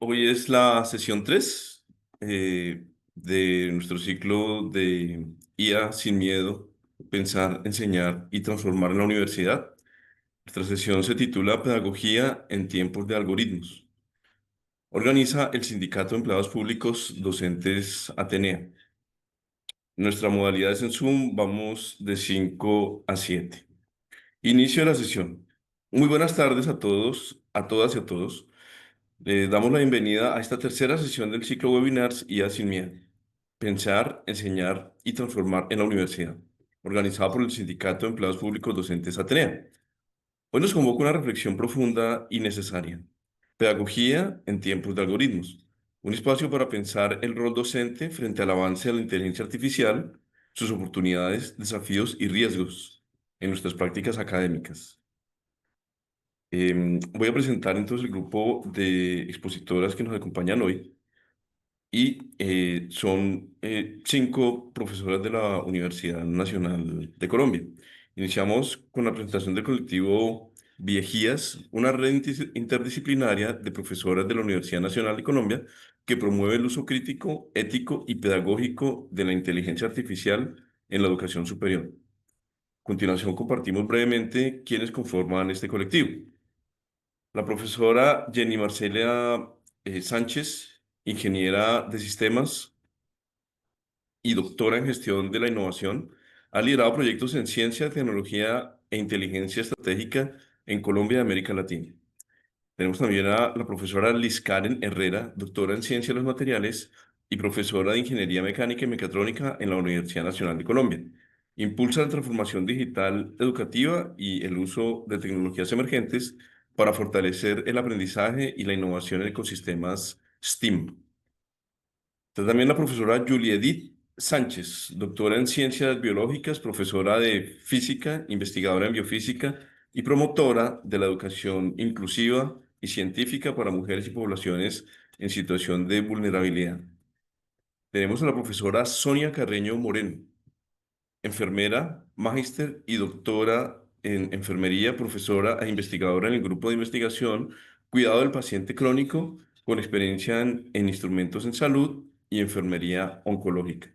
Hoy es la sesión 3 de nuestro ciclo de IA sin miedo, pensar, enseñar y transformar en la universidad. Nuestra sesión se titula Pedagogía en tiempos de algoritmos. Organiza el Sindicato de Empleados Públicos Docentes Atenea. Nuestra modalidad es en Zoom, vamos de 5 a 7. Inicio de la sesión. Muy buenas tardes a todos, a todas y a todos. Les damos la bienvenida a esta tercera sesión del ciclo webinars IA sin miedo. Pensar, enseñar y transformar en la universidad, organizado por el Sindicato de Empleados Públicos Docentes Atenea. Hoy nos convoca una reflexión profunda y necesaria. Pedagogía en tiempos de algoritmos. Un espacio para pensar el rol docente frente al avance de la inteligencia artificial, sus oportunidades, desafíos y riesgos en nuestras prácticas académicas. Voy a presentar entonces el grupo de expositoras que nos acompañan hoy y son 5 profesoras de la Universidad Nacional de Colombia. Iniciamos con la presentación del colectivo Viejías, una red interdisciplinaria de profesoras de la Universidad Nacional de Colombia que promueve el uso crítico, ético y pedagógico de la inteligencia artificial en la educación superior. A continuación, compartimos brevemente quiénes conforman este colectivo. La profesora Jenny Marcelia Sánchez, ingeniera de sistemas y doctora en gestión de la innovación, ha liderado proyectos en ciencia, tecnología e inteligencia estratégica en Colombia y América Latina. Tenemos también a la profesora Liz Karen Herrera, doctora en ciencia de los materiales y profesora de ingeniería mecánica y mecatrónica en la Universidad Nacional de Colombia. Impulsa la transformación digital educativa y el uso de tecnologías emergentes para fortalecer el aprendizaje y la innovación en ecosistemas STEAM. Está también la profesora Julie Edith Sánchez, doctora en ciencias biológicas, profesora de física, investigadora en biofísica y promotora de la educación inclusiva y científica para mujeres y poblaciones en situación de vulnerabilidad. Tenemos a la profesora Sonia Carreño Moreno, enfermera, magíster y doctora en enfermería, profesora e investigadora en el grupo de investigación Cuidado del Paciente Crónico, con experiencia en instrumentos en salud y enfermería oncológica.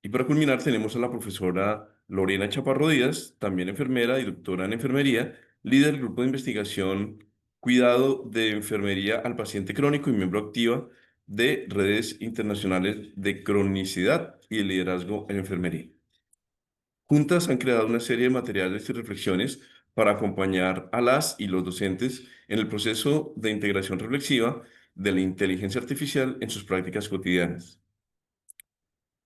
Y para culminar tenemos a la profesora Lorena Chaparro Díaz, también enfermera y doctora en enfermería, líder del grupo de investigación Cuidado de Enfermería al Paciente Crónico y miembro activa de redes internacionales de cronicidad y de liderazgo en enfermería. Juntas han creado una serie de materiales y reflexiones para acompañar a las y los docentes en el proceso de integración reflexiva de la inteligencia artificial en sus prácticas cotidianas.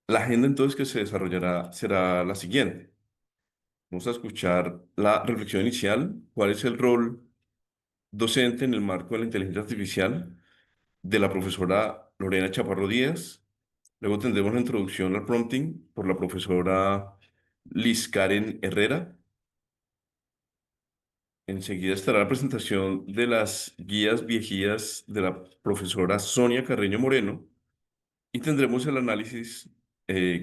La agenda entonces que se desarrollará será la siguiente. Vamos a escuchar la reflexión inicial, cuál es el rol docente en el marco de la inteligencia artificial de la profesora Lorena Chaparro Díaz. Luego tendremos la introducción al prompting por la profesora Liz Karen Herrera. Enseguida estará la presentación de las guías viejías de la profesora Sonia Carreño Moreno y tendremos el análisis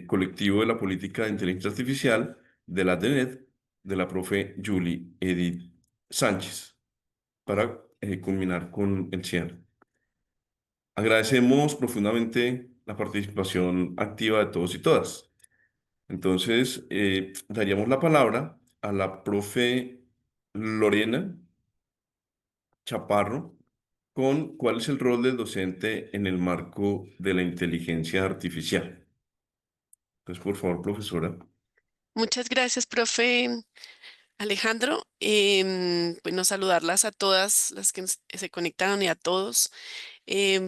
colectivo de la política de inteligencia artificial de la DENET de la profe Julie Edith Sánchez para culminar con el cierre. Agradecemos profundamente la participación activa de todos y todas. Entonces, daríamos la palabra a la profe Lorena Chaparro con cuál es el rol del docente en el marco de la inteligencia artificial. Entonces, por favor, profesora. Muchas gracias, profe Alejandro. Bueno, saludarlas a todas las que se conectaron y a todos.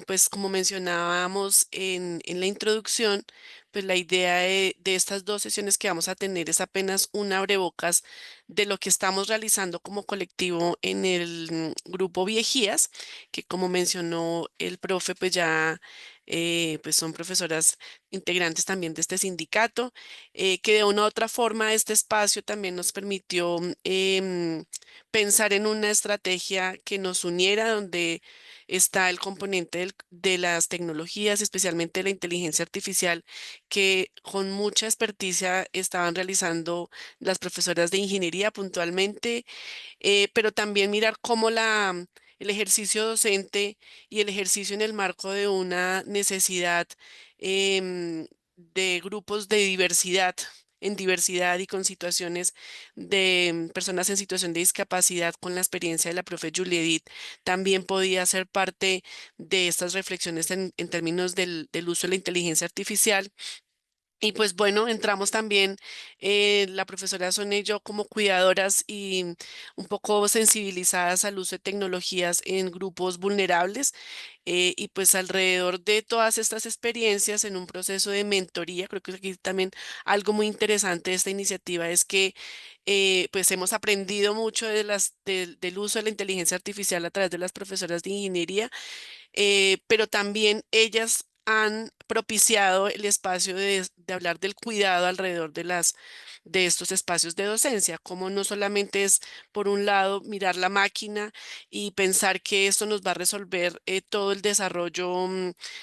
Pues como mencionábamos en la introducción, pues la idea de estas dos sesiones que vamos a tener es apenas un abrebocas de lo que estamos realizando como colectivo en el grupo Viejías, que como mencionó el profe, pues ya pues son profesoras integrantes también de este sindicato, que de una u otra forma este espacio también nos permitió pensar en una estrategia que nos uniera, donde está el componente de las tecnologías, especialmente la inteligencia artificial, que con mucha experticia estaban realizando las profesoras de ingeniería puntualmente, pero también mirar cómo la el ejercicio docente y el ejercicio en el marco de una necesidad de grupos de diversidad, en diversidad y con situaciones de personas en situación de discapacidad, con la experiencia de la profe Julie Edith, también podía ser parte de estas reflexiones en términos del uso de la inteligencia artificial. Y pues bueno, entramos también la profesora Sonia y yo como cuidadoras y un poco sensibilizadas al uso de tecnologías en grupos vulnerables. Y pues alrededor de todas estas experiencias en un proceso de mentoría, creo que aquí también algo muy interesante de esta iniciativa es que pues hemos aprendido mucho del uso de la inteligencia artificial a través de las profesoras de ingeniería, pero también ellas han propiciado el espacio de hablar del cuidado alrededor de estos espacios de docencia, como no solamente es, por un lado, mirar la máquina y pensar que esto nos va a resolver todo el desarrollo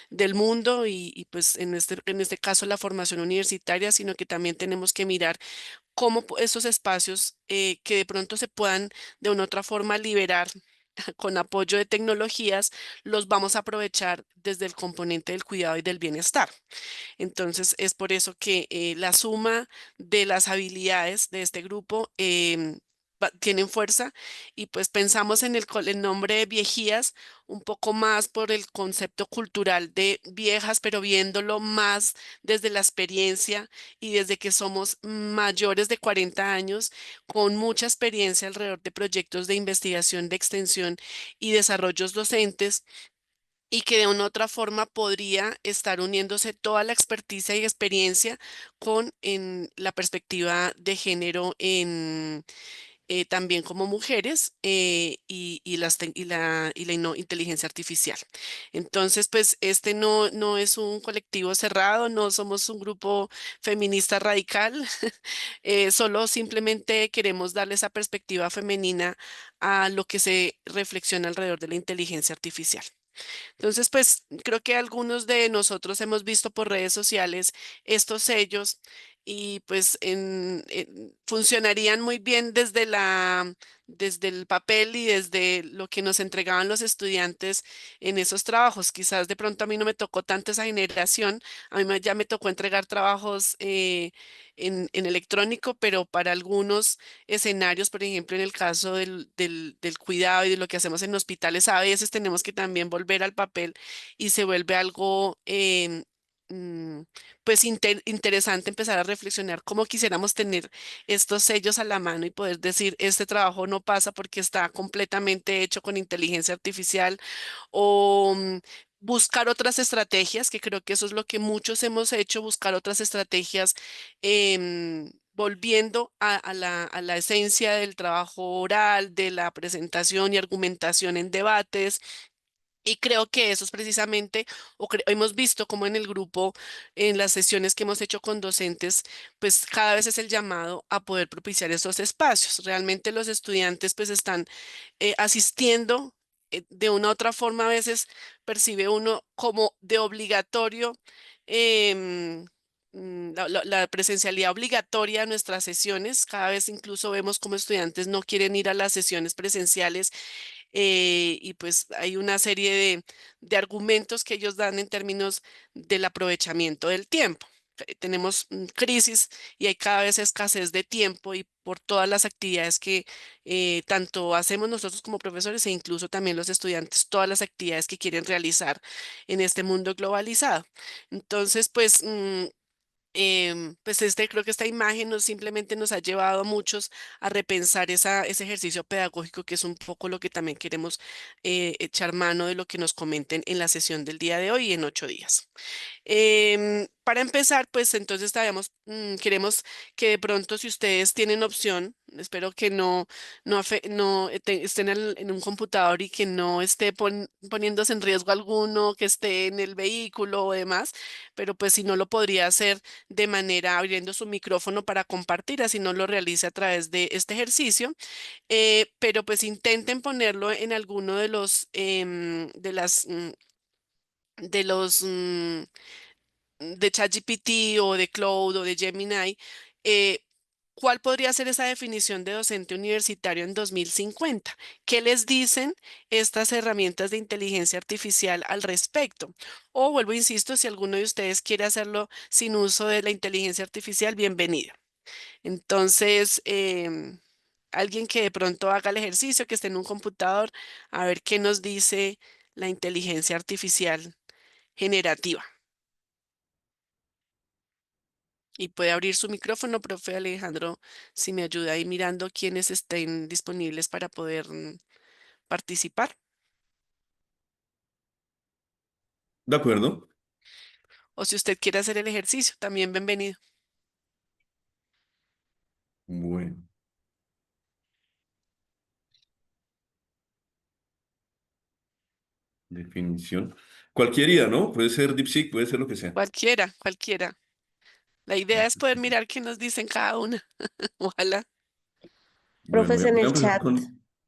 del mundo y, pues en este caso la formación universitaria, sino que también tenemos que mirar cómo esos espacios que de pronto se puedan de una u otra forma liberar con apoyo de tecnologías, los vamos a aprovechar desde el componente del cuidado y del bienestar. Entonces, es por eso que la suma de las habilidades de este grupo tienen fuerza y pues pensamos en el nombre de viejías un poco más por el concepto cultural de viejas, pero viéndolo más desde la experiencia y desde que somos mayores de 40 años, con mucha experiencia alrededor de proyectos de investigación, de extensión y desarrollos docentes y que de una u otra forma podría estar uniéndose toda la experticia y experiencia con en la perspectiva de género en también como mujeres y la inteligencia artificial. Entonces, pues este no es un colectivo cerrado, no somos un grupo feminista radical, solo simplemente queremos darle esa perspectiva femenina a lo que se reflexiona alrededor de la inteligencia artificial. Entonces, pues creo que algunos de nosotros hemos visto por redes sociales estos sellos y pues funcionarían muy bien desde el papel y desde lo que nos entregaban los estudiantes en esos trabajos. Quizás de pronto a mí no me tocó tanto esa generación, ya me tocó entregar trabajos en electrónico, pero para algunos escenarios, por ejemplo, en el caso del cuidado y de lo que hacemos en hospitales, a veces tenemos que también volver al papel y se vuelve algo, mm, pues, interesante empezar a reflexionar cómo quisiéramos tener estos sellos a la mano y poder decir, este trabajo no pasa porque está completamente hecho con inteligencia artificial o buscar otras estrategias, que creo que eso es lo que muchos hemos hecho, buscar otras estrategias, volviendo a la esencia del trabajo oral, de la presentación y argumentación en debates. Y creo que eso es precisamente, hemos visto como en el grupo, en las sesiones que hemos hecho con docentes, pues cada vez es el llamado a poder propiciar esos espacios. Realmente los estudiantes pues están asistiendo de una u otra forma, a veces percibe uno como de obligatorio em, la presencialidad obligatoria a nuestras sesiones. Cada vez incluso vemos como estudiantes no quieren ir a las sesiones presenciales y pues hay una serie de argumentos que ellos dan en términos del aprovechamiento del tiempo. Tenemos crisis y hay cada vez escasez de tiempo y por todas las actividades que tanto hacemos nosotros como profesores e incluso también los estudiantes, todas las actividades que quieren realizar en este mundo globalizado. Entonces, pues pues creo que esta imagen simplemente nos ha llevado a muchos a repensar ese ejercicio pedagógico, que es un poco lo que también queremos echar mano de lo que nos comenten en la sesión del día de hoy y en 8 días. Para empezar, pues entonces queremos que de pronto si ustedes tienen opción, espero que no estén en un computador y que no esté poniéndose en riesgo alguno, que esté en el vehículo o demás, pero pues si no lo podría hacer de manera abriendo su micrófono para compartir, así no lo realice a través de este ejercicio, pero pues intenten ponerlo en alguno de los de ChatGPT o de Claude o de Gemini, ¿Cuál podría ser esa definición de docente universitario en 2050? ¿Qué les dicen estas herramientas de inteligencia artificial al respecto? O vuelvo, insisto, si alguno de ustedes quiere hacerlo sin uso de la inteligencia artificial, bienvenido. Entonces, alguien que de pronto haga el ejercicio, que esté en un computador, a ver qué nos dice la inteligencia artificial generativa. Y puede abrir su micrófono, profe Alejandro, si me ayuda ahí mirando quiénes estén disponibles para poder participar. De acuerdo. O si usted quiere hacer el ejercicio, también bienvenido. Bueno, definición. Cualquier IA, ¿no? Puede ser DeepSeek, puede ser lo que sea. Cualquiera, cualquiera. La idea es poder mirar qué nos dicen cada una. Ojalá. Bueno, Profes, voy a empezar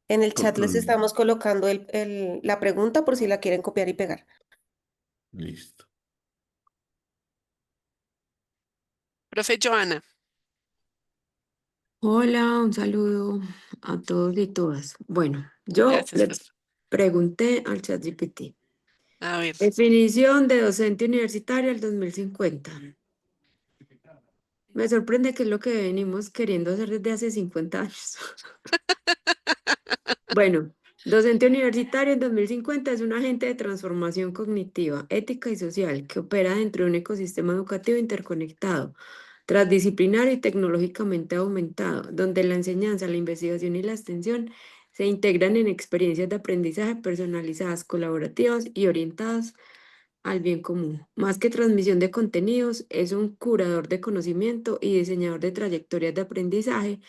en el con, chat les con- estamos colocando la pregunta por si la quieren copiar y pegar. Listo. Profe Joana, Hola, un saludo a todos y todas. Bueno, yo gracias, le profe. pregunté al ChatGPT. A ver, Definición de docente universitario al 2050. Me sorprende que es lo que venimos queriendo hacer desde hace 50 años. Bueno, docente universitario en 2050 es un agente de transformación cognitiva, ética y social que opera dentro de un ecosistema educativo interconectado, transdisciplinario y tecnológicamente aumentado, donde la enseñanza, la investigación y la extensión se integran en experiencias de aprendizaje personalizadas, colaborativas y orientadas al bien común. Más que transmisión de contenidos, es un curador de conocimiento y diseñador de trayectorias de aprendizaje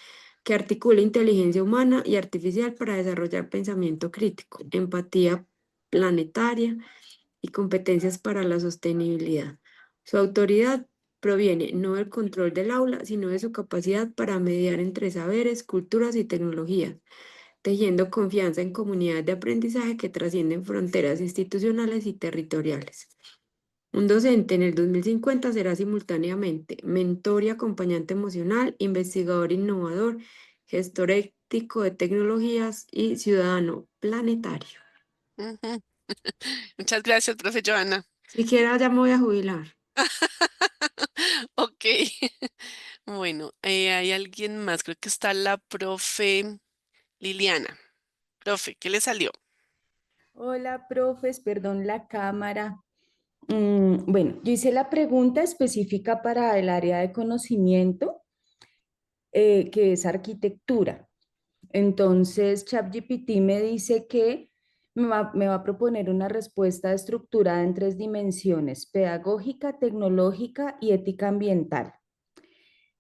que articula inteligencia humana y artificial para desarrollar pensamiento crítico, empatía planetaria y competencias para la sostenibilidad. Su autoridad proviene no del control del aula, sino de su capacidad para mediar entre saberes, culturas y tecnologías, tejiendo confianza en comunidades de aprendizaje que trascienden fronteras institucionales y territoriales. Un docente en el 2050 será simultáneamente mentor y acompañante emocional, investigador innovador, gestor ético de tecnologías y ciudadano planetario. ujú. Muchas gracias, profe Joana. Siquiera ya me voy a jubilar. Ok. Bueno, hay alguien más. Creo que está la profe Liliana. Profe, ¿qué le salió? Hola, profes, perdón la cámara. Bueno, yo hice la pregunta específica para el área de conocimiento, que es arquitectura. Entonces, ChatGPT me dice que me va a proponer una respuesta estructurada en tres dimensiones: pedagógica, tecnológica y ética ambiental.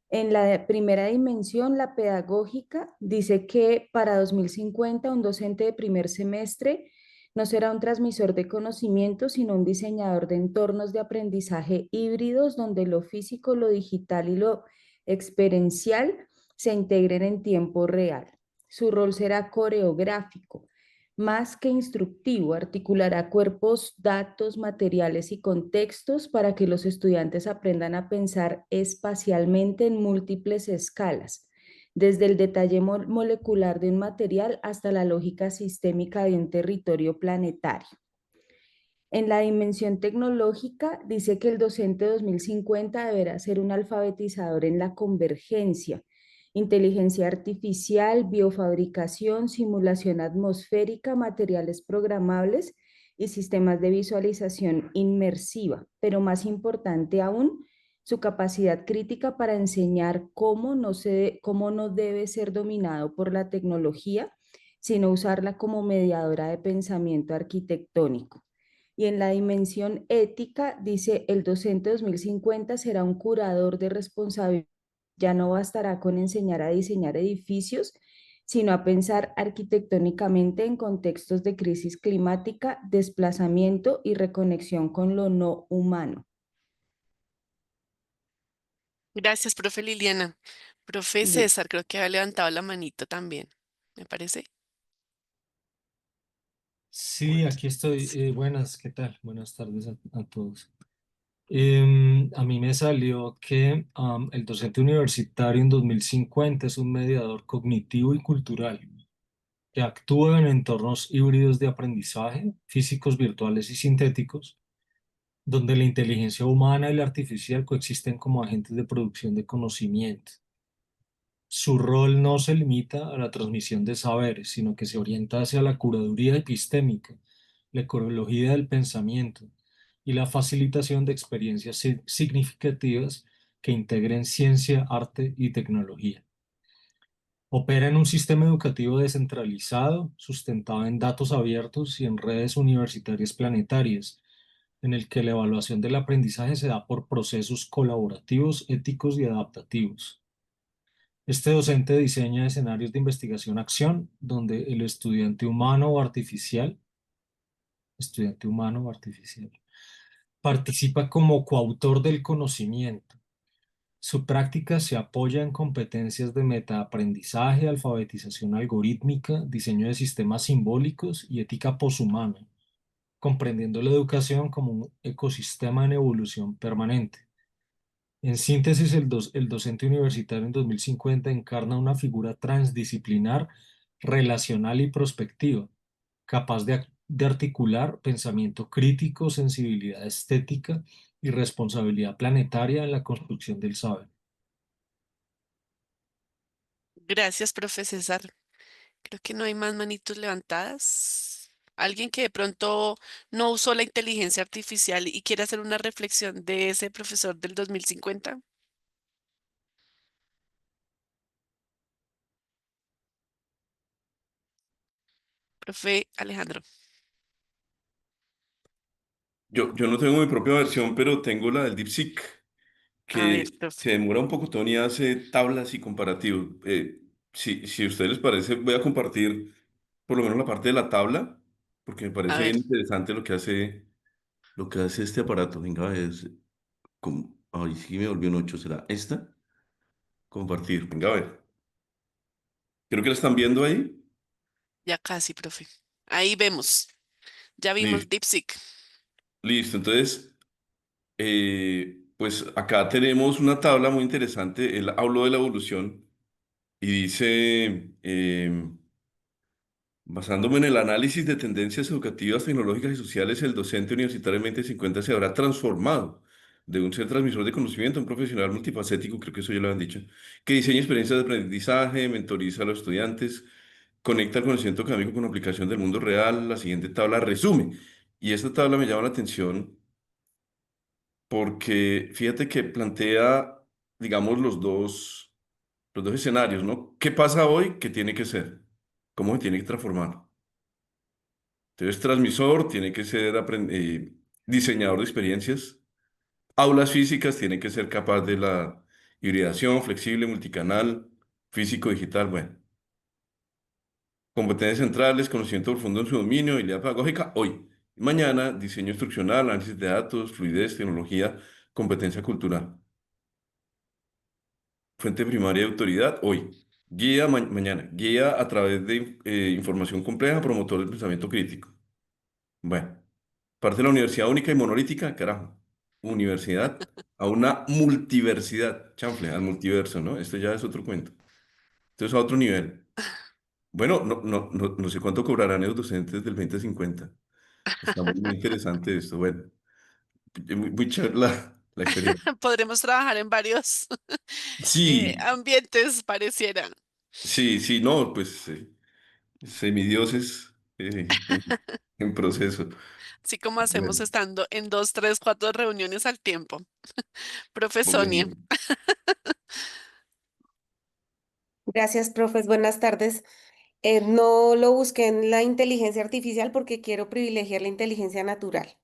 En la primera dimensión, la pedagógica, dice que para 2050 un docente de primer semestre no será un transmisor de conocimiento, sino un diseñador de entornos de aprendizaje híbridos donde lo físico, lo digital y lo experiencial se integren en tiempo real. Su rol será coreográfico, más que instructivo, articulará cuerpos, datos, materiales y contextos para que los estudiantes aprendan a pensar espacialmente en múltiples escalas, desde el detalle molecular de un material hasta la lógica sistémica de un territorio planetario. En la dimensión tecnológica, dice que el docente 2050 deberá ser un alfabetizador en la convergencia, inteligencia artificial, biofabricación, simulación atmosférica, materiales programables y sistemas de visualización inmersiva, pero más importante aún, su capacidad crítica para enseñar cómo no debe ser dominado por la tecnología, sino usarla como mediadora de pensamiento arquitectónico. Y en la dimensión ética, dice, el docente 2050 será un curador de responsabilidad. Ya no bastará con enseñar a diseñar edificios, sino a pensar arquitectónicamente en contextos de crisis climática, desplazamiento y reconexión con lo no humano. Gracias, profe Liliana. Profe Listo. César, creo que había levantado la manito también. ¿Me parece? Sí, aquí estoy. Buenas, ¿qué tal? Buenas tardes a todos. A mí me salió que el docente universitario en 2050 es un mediador cognitivo y cultural que actúa en entornos híbridos de aprendizaje, físicos, virtuales y sintéticos, donde la inteligencia humana y la artificial coexisten como agentes de producción de conocimiento. Su rol no se limita a la transmisión de saberes, sino que se orienta hacia la curaduría epistémica, la ecología del pensamiento y la facilitación de experiencias significativas que integren ciencia, arte y tecnología. Opera en un sistema educativo descentralizado, sustentado en datos abiertos y en redes universitarias planetarias, en el que la evaluación del aprendizaje se da por procesos colaborativos, éticos y adaptativos. Este docente diseña escenarios de investigación-acción donde el estudiante humano o artificial, participa como coautor del conocimiento. Su práctica se apoya en competencias de metaaprendizaje, alfabetización algorítmica, diseño de sistemas simbólicos y ética poshumana, comprendiendo la educación como un ecosistema en evolución permanente. En síntesis, el docente universitario en 2050 encarna una figura transdisciplinar, relacional y prospectiva, capaz de articular pensamiento crítico, sensibilidad estética y responsabilidad planetaria en la construcción del saber. Gracias, profe César. Creo que no hay más manitos levantadas. Alguien que de pronto no usó la inteligencia artificial y quiere hacer una reflexión de ese profesor del 2050. Profe Alejandro. Yo no tengo mi propia versión, pero tengo la del DeepSeek, A ver, que profe. se demora un poco, Tony hace tablas y comparativos. Si a ustedes les parece, voy a compartir por lo menos la parte de la tabla, porque me A parece ver, bien interesante lo que hace este aparato. Venga, ay, sí me volvió un 8, ¿será esta? Compartir, venga a ver. Creo que la están viendo ahí. ya casi, profe. Ahí vemos. Ya vimos Listo, DeepSeek. listo. Entonces, pues acá tenemos una tabla muy interesante. Él habló de la evolución y dice, basándome en el análisis de tendencias educativas, tecnológicas y sociales, el docente universitario en 2050 se habrá transformado de un ser transmisor de conocimiento a un profesional multifacético, creo que eso ya lo han dicho, que diseña experiencias de aprendizaje, mentoriza a los estudiantes, conecta el conocimiento académico con la aplicación del mundo real. La siguiente tabla resume. Y esta tabla me llama la atención porque fíjate que plantea, digamos, los dos escenarios, ¿no? ¿Qué pasa hoy? ¿Qué tiene que ser? ¿Cómo se tiene que transformar? Entonces, transmisor tiene que ser diseñador de experiencias. Aulas físicas tiene que ser capaz de la hibridación, flexible, multicanal, físico, digital, bueno. Competencias centrales, conocimiento profundo en su dominio, habilidad pedagógica, hoy. Mañana, diseño instruccional, análisis de datos, fluidez, tecnología, competencia cultural. Fuente primaria de autoridad, hoy. Mañana. Guía a través de información compleja, promotor del pensamiento crítico. Bueno. Parte de la universidad única y monolítica, carajo. Universidad a una multiversidad. Chanfle, al multiverso, ¿no? Esto ya es otro cuento. Entonces, a otro nivel. Bueno, no sé cuánto cobrarán los docentes del 2050. Está muy interesante esto. Bueno, muy chévere la experiencia. Podremos trabajar en varios Sí, ambientes, parecieran. sí, sí, no, pues semidioses en proceso. Así como hacemos Bueno, estando en dos, tres, cuatro reuniones al tiempo. Profe Sonia. bueno. Gracias, profes. Buenas tardes. No lo busqué en la inteligencia artificial porque quiero privilegiar la inteligencia natural,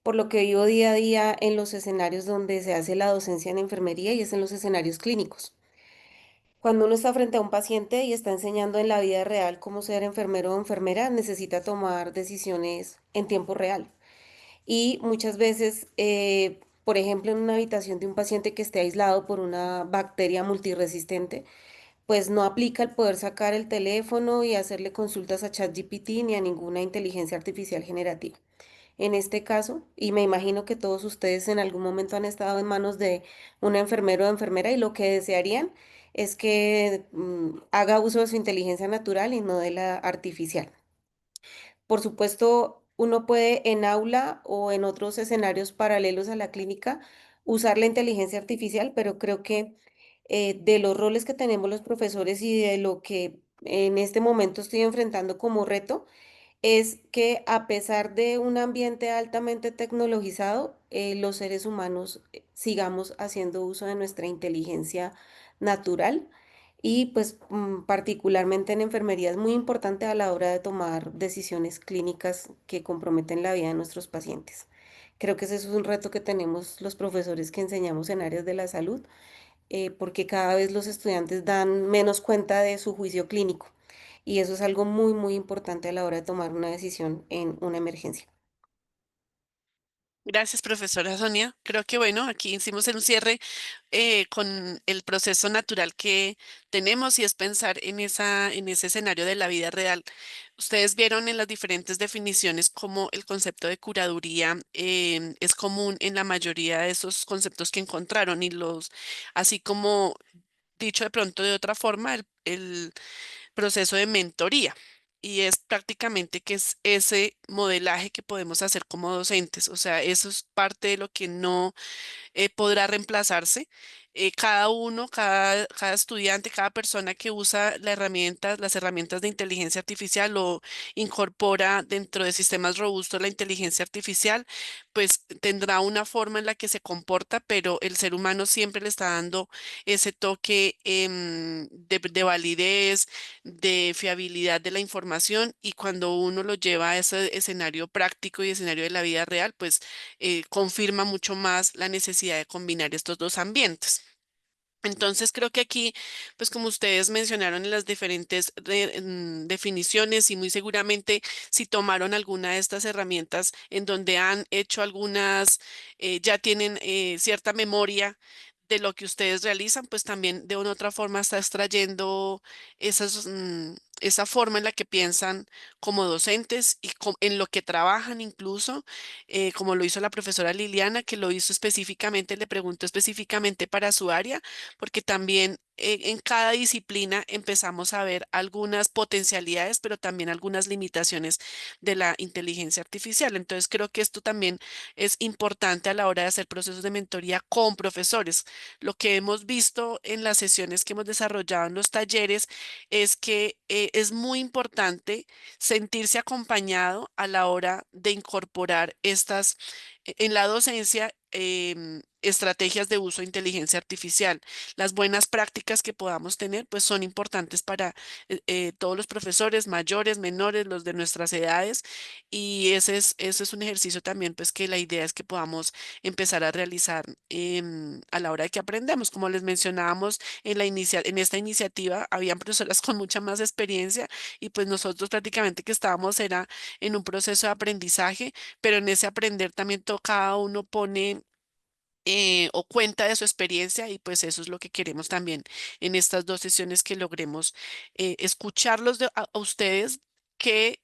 por lo que vivo día a día en los escenarios donde se hace la docencia en enfermería y es en los escenarios clínicos. Cuando uno está frente a un paciente y está enseñando en la vida real cómo ser enfermero o enfermera, necesita tomar decisiones en tiempo real. Y muchas veces, por ejemplo, en una habitación de un paciente que esté aislado por una bacteria multiresistente, pues no aplica el poder sacar el teléfono y hacerle consultas a ChatGPT ni a ninguna inteligencia artificial generativa. en este caso, y me imagino que todos ustedes en algún momento han estado en manos de un enfermero o enfermera y lo que desearían es que haga uso de su inteligencia natural y no de la artificial. Por supuesto, uno puede en aula o en otros escenarios paralelos a la clínica usar la inteligencia artificial, pero creo que de los roles que tenemos los profesores y de lo que en este momento estoy enfrentando como reto, es que a pesar de un ambiente altamente tecnologizado, los seres humanos sigamos haciendo uso de nuestra inteligencia natural y pues particularmente en enfermería es muy importante a la hora de tomar decisiones clínicas que comprometen la vida de nuestros pacientes. Creo que ese es un reto que tenemos los profesores que enseñamos en áreas de la salud, porque cada vez los estudiantes dan menos cuenta de su juicio clínico y eso es algo muy, muy importante a la hora de tomar una decisión en una emergencia. Gracias, profesora Sonia. Creo que bueno, aquí hicimos un cierre con el proceso natural que tenemos y es pensar en ese escenario de la vida real. Ustedes vieron en las diferentes definiciones cómo el concepto de curaduría es común en la mayoría de esos conceptos que encontraron y así como dicho de pronto de otra forma, el proceso de mentoría. Y es prácticamente que es ese modelaje que podemos hacer como docentes. O sea, eso es parte de lo que no podrá reemplazarse. Cada uno, cada estudiante, cada persona que usa las herramientas de inteligencia artificial o incorpora dentro de sistemas robustos la inteligencia artificial, pues tendrá una forma en la que se comporta, pero el ser humano siempre le está dando ese toque de validez, de fiabilidad de la información y cuando uno lo lleva a ese escenario práctico y escenario de la vida real, pues confirma mucho más la necesidad de combinar estos dos ambientes. Entonces creo que aquí, pues como ustedes mencionaron en las diferentes definiciones y muy seguramente si tomaron alguna de estas herramientas en donde han hecho algunas, ya tienen cierta memoria de lo que ustedes realizan, pues también de una u otra forma está extrayendo esa forma en la que piensan como docentes y en lo que trabajan incluso, como lo hizo la profesora Liliana, que lo hizo específicamente, le preguntó específicamente para su área porque también en cada disciplina empezamos a ver algunas potencialidades, pero también algunas limitaciones de la inteligencia artificial. Entonces, creo que esto también es importante a la hora de hacer procesos de mentoría con profesores. Lo que hemos visto en las sesiones que hemos desarrollado en los talleres es que es muy importante sentirse acompañado a la hora de incorporar en la docencia. Estrategias de uso de inteligencia artificial. Las buenas prácticas que podamos tener, pues son importantes para todos los profesores, mayores, menores, los de nuestras edades. Y ese es un ejercicio también, pues que la idea es que podamos empezar a realizar a la hora de que aprendemos. Como les mencionábamos en esta iniciativa, habían profesoras con mucha más experiencia y pues nosotros prácticamente que estábamos era en un proceso de aprendizaje, pero en ese aprender también cada uno pone o cuenta de su experiencia y pues eso es lo que queremos también en estas dos sesiones que logremos escucharlos a ustedes. ¿Qué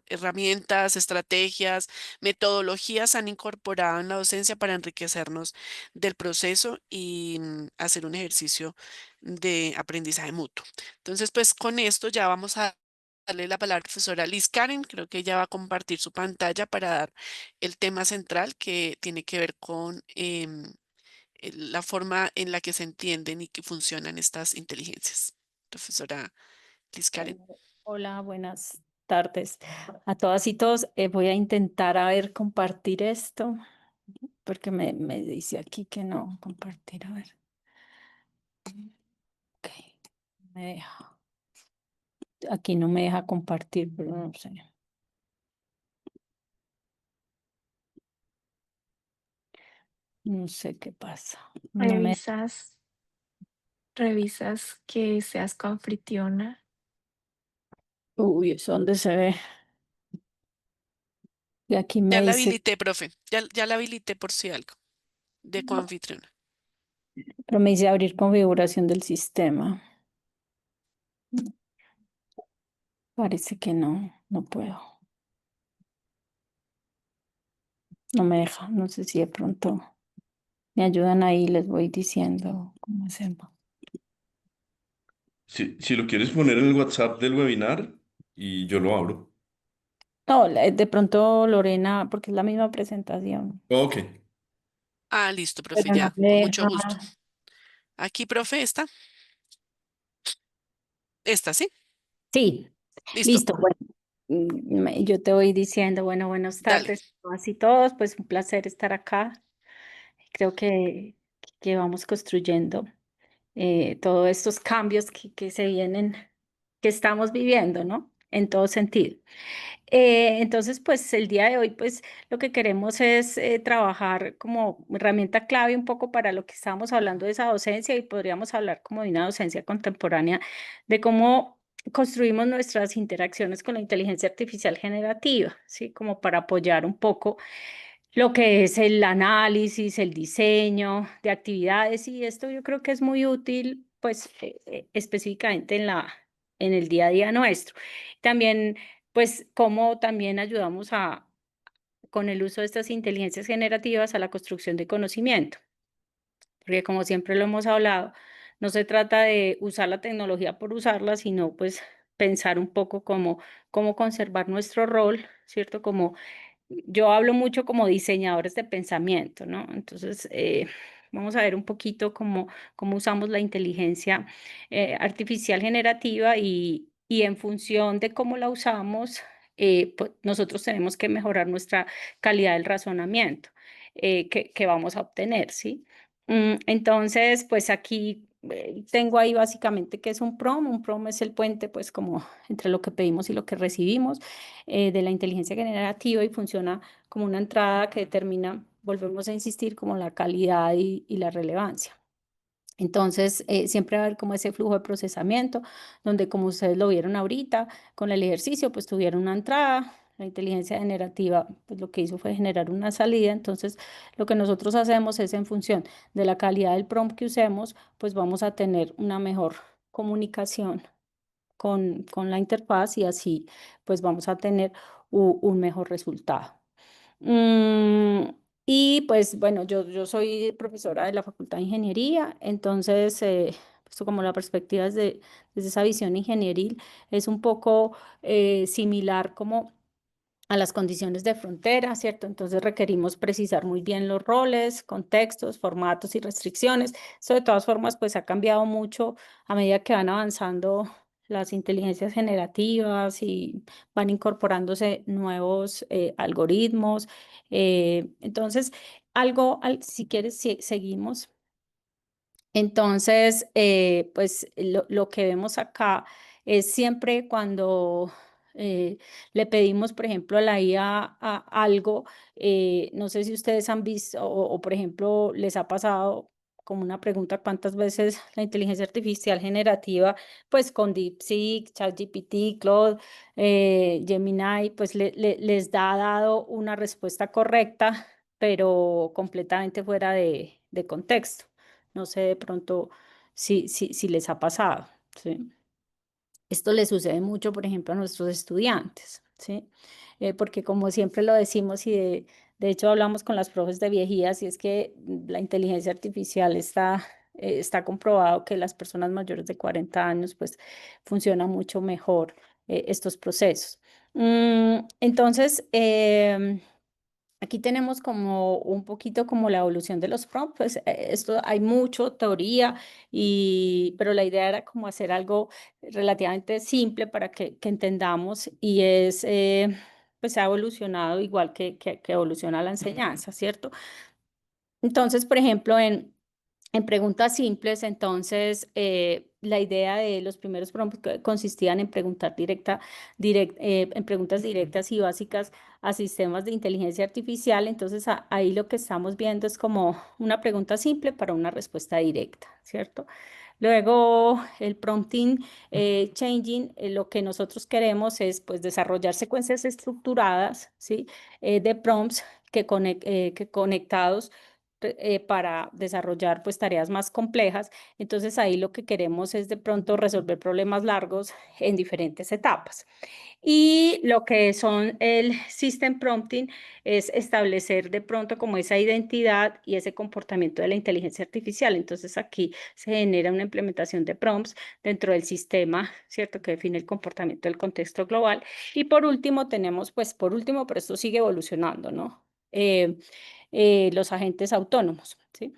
herramientas, estrategias, metodologías han incorporado en la docencia para enriquecernos del proceso y hacer un ejercicio de aprendizaje mutuo? Entonces, pues con esto ya vamos a darle la palabra a la profesora Liz Karen. Creo que ella va a compartir su pantalla para dar el tema central que tiene que ver con la forma en la que se entienden y que funcionan estas inteligencias. Profesora Liz Karen. Hola, buenas tardes a todas y todos. Voy a intentar a ver compartir esto porque me dice aquí que no compartir. A ver. Ok, me deja. Aquí no me deja compartir, pero no sé. No sé qué pasa. No me... Revisas que seas coanfitriona. Uy, ¿eso dónde se ve? Y aquí Ya me la dice, habilité, profe. Ya la habilité por si algo de coanfitriona. pero me dice abrir configuración del sistema. Parece que no, no puedo. No me deja, no sé si de pronto me ayudan ahí, les voy diciendo cómo hacemos. Si lo quieres poner en el WhatsApp del webinar y yo lo abro. No, de pronto Lorena, porque es la misma presentación, Ok. Ah, listo, profe, pero no ya, me con mucho deja. gusto. Aquí, profe, esta. Esta, ¿sí? Sí, Listo. listo. Bueno, yo te voy diciendo, bueno, buenas Dale. tardes a todas y todos, pues un placer estar acá. Creo que vamos construyendo todos estos cambios que se vienen, que estamos viviendo, ¿no? En todo sentido. Entonces, pues el día de hoy, pues lo que queremos es trabajar como herramienta clave un poco para lo que estábamos hablando de esa docencia y podríamos hablar como de una docencia contemporánea, de cómo construimos nuestras interacciones con la inteligencia artificial generativa, ¿sí? Como para apoyar un poco lo que es el análisis, el diseño de actividades y esto yo creo que es muy útil, pues específicamente en el día a día nuestro. También pues cómo también ayudamos con el uso de estas inteligencias generativas a la construcción de conocimiento, porque como siempre lo hemos hablado, no se trata de usar la tecnología por usarla, sino pues pensar un poco cómo conservar nuestro rol, ¿cierto? Como yo hablo mucho como diseñadores de pensamiento, ¿no? Entonces, vamos a ver un poquito cómo usamos la inteligencia artificial generativa y en función de cómo la usamos, pues nosotros tenemos que mejorar nuestra calidad del razonamiento que vamos a obtener, ¿sí? Entonces, pues aquí tengo ahí básicamente que es un PROM. Un PROM es el puente, pues como entre lo que pedimos y lo que recibimos de la inteligencia generativa y funciona como una entrada que determina, volvemos a insistir, como la calidad y la relevancia. Entonces, siempre va a haber como ese flujo de procesamiento, donde como ustedes lo vieron ahorita, con el ejercicio, pues tuvieron una entrada, la inteligencia generativa, pues lo que hizo fue generar una salida. Entonces, lo que nosotros hacemos es en función de la calidad del prompt que usemos, pues vamos a tener una mejor comunicación con la interfaz y así pues vamos a tener un mejor resultado. Mm, y pues bueno, yo soy profesora de la Facultad de Ingeniería, entonces pues, como la perspectiva desde esa visión ingenieril es un poco similar como a las condiciones de frontera, ¿cierto? Entonces requerimos precisar muy bien los roles, contextos, formatos y restricciones. Esto de todas formas, pues ha cambiado mucho a medida que van avanzando las inteligencias generativas y van incorporándose nuevos algoritmos. Entonces, si quieres, seguimos. Entonces, pues lo que vemos acá es siempre cuando le pedimos, por ejemplo, a la IA algo, no sé si ustedes han visto por ejemplo, les ha pasado como una pregunta, ¿cuántas veces la inteligencia artificial generativa, pues con DeepSeek, ChatGPT, Claude, Gemini, pues les ha dado una respuesta correcta, pero completamente fuera de contexto? No sé de pronto si les ha pasado, ¿sí? Esto le sucede mucho, por ejemplo, a nuestros estudiantes, ¿sí? Porque como siempre lo decimos y de hecho hablamos con las profes de Viejías, y es que la inteligencia artificial está comprobado que las personas mayores de 40 años pues funcionan mucho mejor estos procesos. Entonces, aquí tenemos como un poquito como la evolución de los prompts, pues esto hay mucho teoría, pero la idea era como hacer algo relativamente simple para que entendamos y pues ha evolucionado igual que evoluciona la enseñanza, ¿cierto? Entonces, por ejemplo, en preguntas simples, entonces la idea de los primeros prompts consistían en en preguntas directas y básicas a sistemas de inteligencia artificial. Entonces ahí lo que estamos viendo es como una pregunta simple para una respuesta directa, ¿cierto? Luego el prompting changing, lo que nosotros queremos es pues desarrollar secuencias estructuradas, ¿sí? De prompts que conectados para desarrollar pues tareas más complejas. Entonces ahí lo que queremos es de pronto resolver problemas largos en diferentes etapas. Y lo que son el System Prompting es establecer de pronto como esa identidad y ese comportamiento de la inteligencia artificial. Entonces aquí se genera una implementación de prompts dentro del sistema, ¿cierto? Que define el comportamiento del contexto global. Y por último tenemos, pues por último, pero esto sigue evolucionando, ¿no? Los agentes autónomos, ¿sí?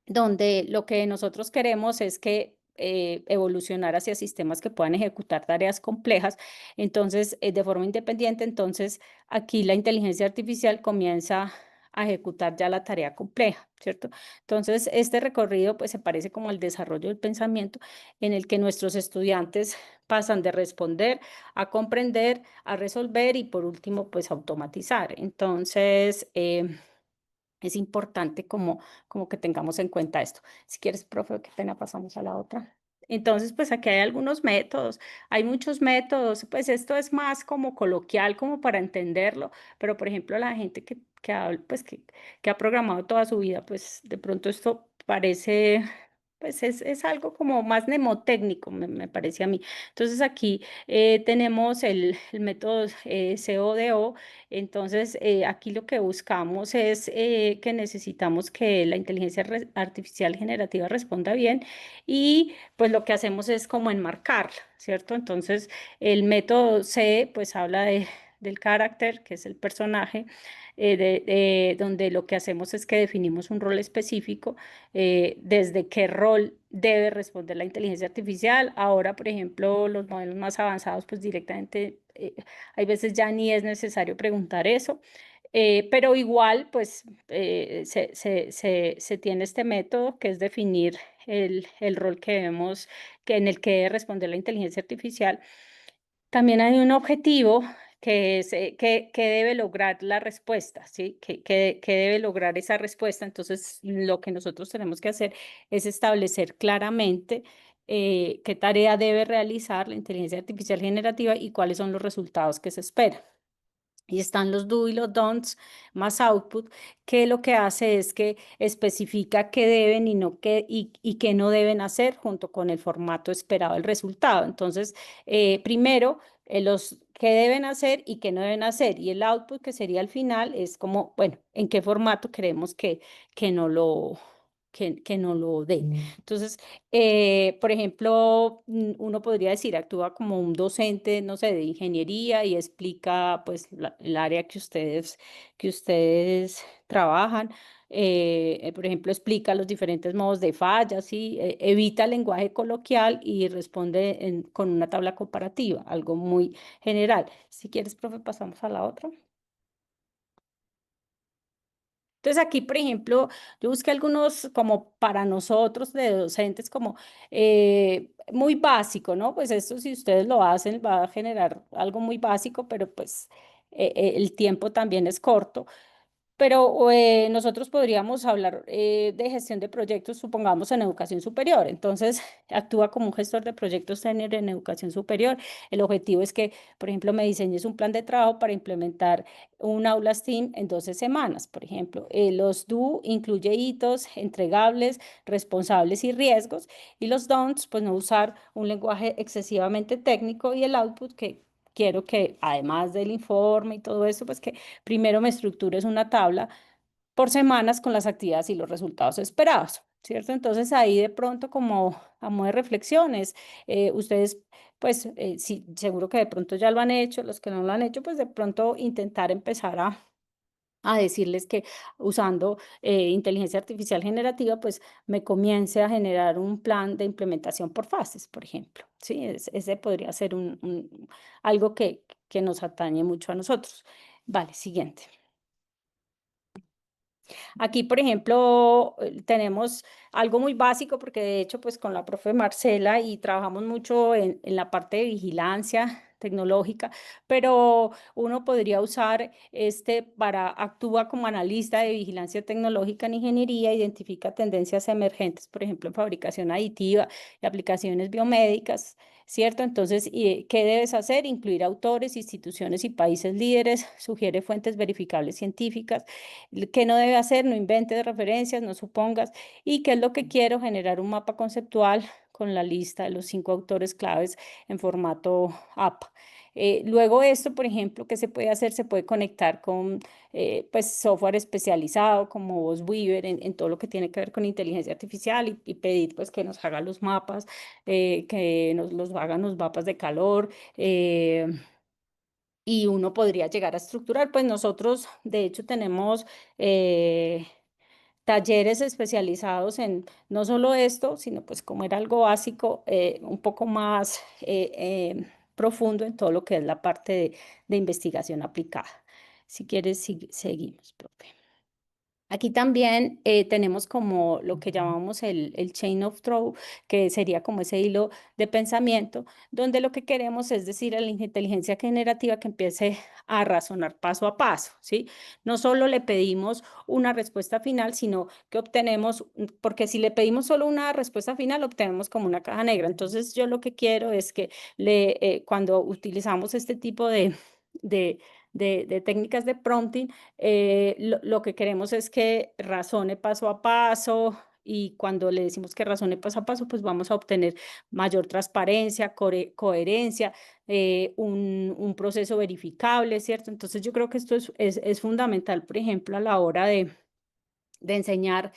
Donde lo que nosotros queremos es que evolucionar hacia sistemas que puedan ejecutar tareas complejas, entonces de forma independiente, entonces aquí la inteligencia artificial comienza a ejecutar ya la tarea compleja, ¿cierto? Entonces este recorrido pues se parece como el desarrollo del pensamiento en el que nuestros estudiantes pasan de responder a comprender, a resolver y por último pues automatizar. Entonces es importante como que tengamos en cuenta esto. Si quieres, profe, qué pena, pasamos a la otra. Entonces, pues aquí hay algunos métodos, hay muchos métodos, pues esto es más como coloquial, como para entenderlo, pero por ejemplo, la gente pues, que ha programado toda su vida, pues de pronto esto parece, pues es algo como más mnemotécnico, me parece a mí. Entonces aquí tenemos el método CODO. Entonces, aquí lo que buscamos es que necesitamos que la inteligencia artificial generativa responda bien y pues lo que hacemos es como enmarcarla, ¿cierto? Entonces, el método C pues habla del carácter, que es el personaje, donde lo que hacemos es que definimos un rol específico, desde qué rol debe responder la inteligencia artificial. Ahora, por ejemplo, los modelos más avanzados pues directamente hay veces ya ni es necesario preguntar eso, pero igual pues se tiene este método que es definir el rol en el que debe responder la inteligencia artificial. También hay un objetivo que es que debe lograr la respuesta, ¿sí? Que debe lograr esa respuesta. Entonces, lo que nosotros tenemos que hacer es establecer claramente qué tarea debe realizar la inteligencia artificial generativa y cuáles son los resultados que se esperan. Y están los do y los don'ts más output, que lo que hace es que especifica qué deben y qué no deben hacer junto con el formato esperado del resultado. Entonces, primero, los qué deben hacer y qué no deben hacer. Y el output, que sería al final, es como, bueno, en qué formato queremos que no lo, que no lo den. Entonces, por ejemplo, uno podría decir, actúa como un docente, no sé, de ingeniería y explica pues el área que ustedes trabajan. Por ejemplo, explica los diferentes modos de falla, ¿sí? Evita el lenguaje coloquial y responde con una tabla comparativa, algo muy general. Si quieres, profe, pasamos a la otra. Entonces aquí, por ejemplo, yo busqué algunos como para nosotros de docentes como muy básico, ¿no? Pues esto si ustedes lo hacen va a generar algo muy básico, pero pues el tiempo también es corto. Pero nosotros podríamos hablar de gestión de proyectos, supongamos, en educación superior. Entonces, actúa como un gestor de proyectos senior en educación superior. El objetivo es que, por ejemplo, me diseñes un plan de trabajo para implementar un aula STEAM en 12 semanas, por ejemplo. Los do incluye hitos, entregables, responsables y riesgos. Y los don'ts, pues no usar un lenguaje excesivamente técnico y el output que quiero que, además del informe y todo eso, pues que primero me estructures una tabla por semanas con las actividades y los resultados esperados, ¿cierto? Entonces ahí de pronto como a modo de reflexiones, ustedes pues sí, seguro que de pronto ya lo han hecho, los que no lo han hecho, pues de pronto intentar empezar a decirles que usando inteligencia artificial generativa, pues me comience a generar un plan de implementación por fases, por ejemplo. Sí, ese podría ser algo que nos atañe mucho a nosotros. Vale, siguiente. Aquí, por ejemplo, tenemos algo muy básico porque de hecho, pues con la profe Marcela y trabajamos mucho en la parte de vigilancia tecnológica, pero uno podría usar actúa como analista de vigilancia tecnológica en ingeniería, identifica tendencias emergentes, por ejemplo, en fabricación aditiva y aplicaciones biomédicas, ¿cierto? Entonces, ¿qué debes hacer? Incluir autores, instituciones y países líderes, sugiere fuentes verificables científicas. ¿Qué no debe hacer? No inventes referencias, no supongas. ¿Y qué es lo que quiero? Generar un mapa conceptual con la lista de los 5 autores claves en formato APA. Luego esto, por ejemplo, ¿qué se puede hacer? Se puede conectar con pues, software especializado como VozWeaver en todo lo que tiene que ver con inteligencia artificial y pedir pues, que nos haga los mapas, que nos los hagan los mapas de calor. Y uno podría llegar a estructurar, pues nosotros de hecho tenemos talleres especializados en no solo esto, sino pues como era algo básico, un poco más profundo en todo lo que es la parte de investigación aplicada. Si quieres, seguimos, profe. Aquí también tenemos como lo que llamamos el chain of thought, que sería como ese hilo de pensamiento, donde lo que queremos es decir a la inteligencia generativa que empiece a razonar paso a paso, ¿sí? No solo le pedimos una respuesta final, sino que obtenemos, porque si le pedimos solo una respuesta final, obtenemos como una caja negra. Entonces yo lo que quiero es que cuando utilizamos este tipo de técnicas de prompting, lo que queremos es que razone paso a paso y cuando le decimos que razone paso a paso, pues vamos a obtener mayor transparencia, coherencia, un proceso verificable, ¿cierto? Entonces yo creo que esto es fundamental, por ejemplo, a la hora de enseñar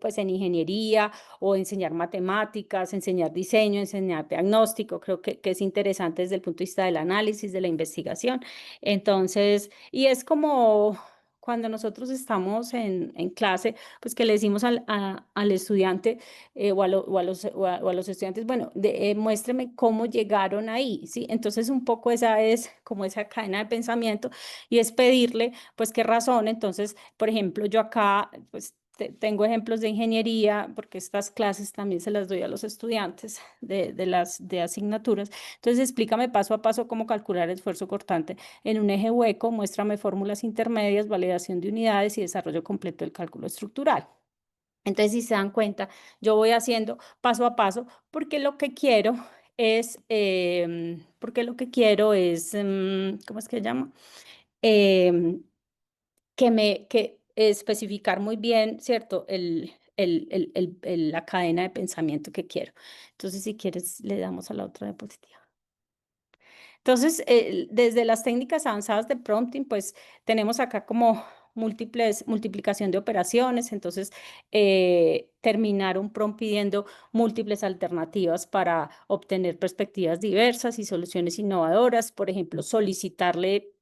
pues en ingeniería o enseñar matemáticas, enseñar diseño, enseñar diagnóstico, creo que es interesante desde el punto de vista del análisis, de la investigación. Entonces, y es como cuando nosotros estamos en clase, pues que le decimos al estudiante o a los estudiantes, bueno, muéstreme cómo llegaron ahí, ¿sí? Entonces, un poco esa es como esa cadena de pensamiento y es pedirle, pues, qué razón. Entonces, por ejemplo, yo acá, pues, tengo ejemplos de ingeniería, porque estas clases también se las doy a los estudiantes de asignaturas. Entonces, explícame paso a paso cómo calcular el esfuerzo cortante en un eje hueco, muéstrame fórmulas intermedias, validación de unidades y desarrollo completo del cálculo estructural. Entonces, si se dan cuenta, yo voy haciendo paso a paso porque lo que quiero ¿cómo es que se llama? Em, que especificar muy bien, ¿cierto? La cadena de pensamiento que quiero. Entonces, si quieres, le damos a la otra diapositiva. Entonces, desde las técnicas avanzadas de prompting, pues tenemos acá como multiplicación de operaciones. Entonces, terminar un prompt pidiendo múltiples alternativas para obtener perspectivas diversas y soluciones innovadoras. Por ejemplo, solicitarle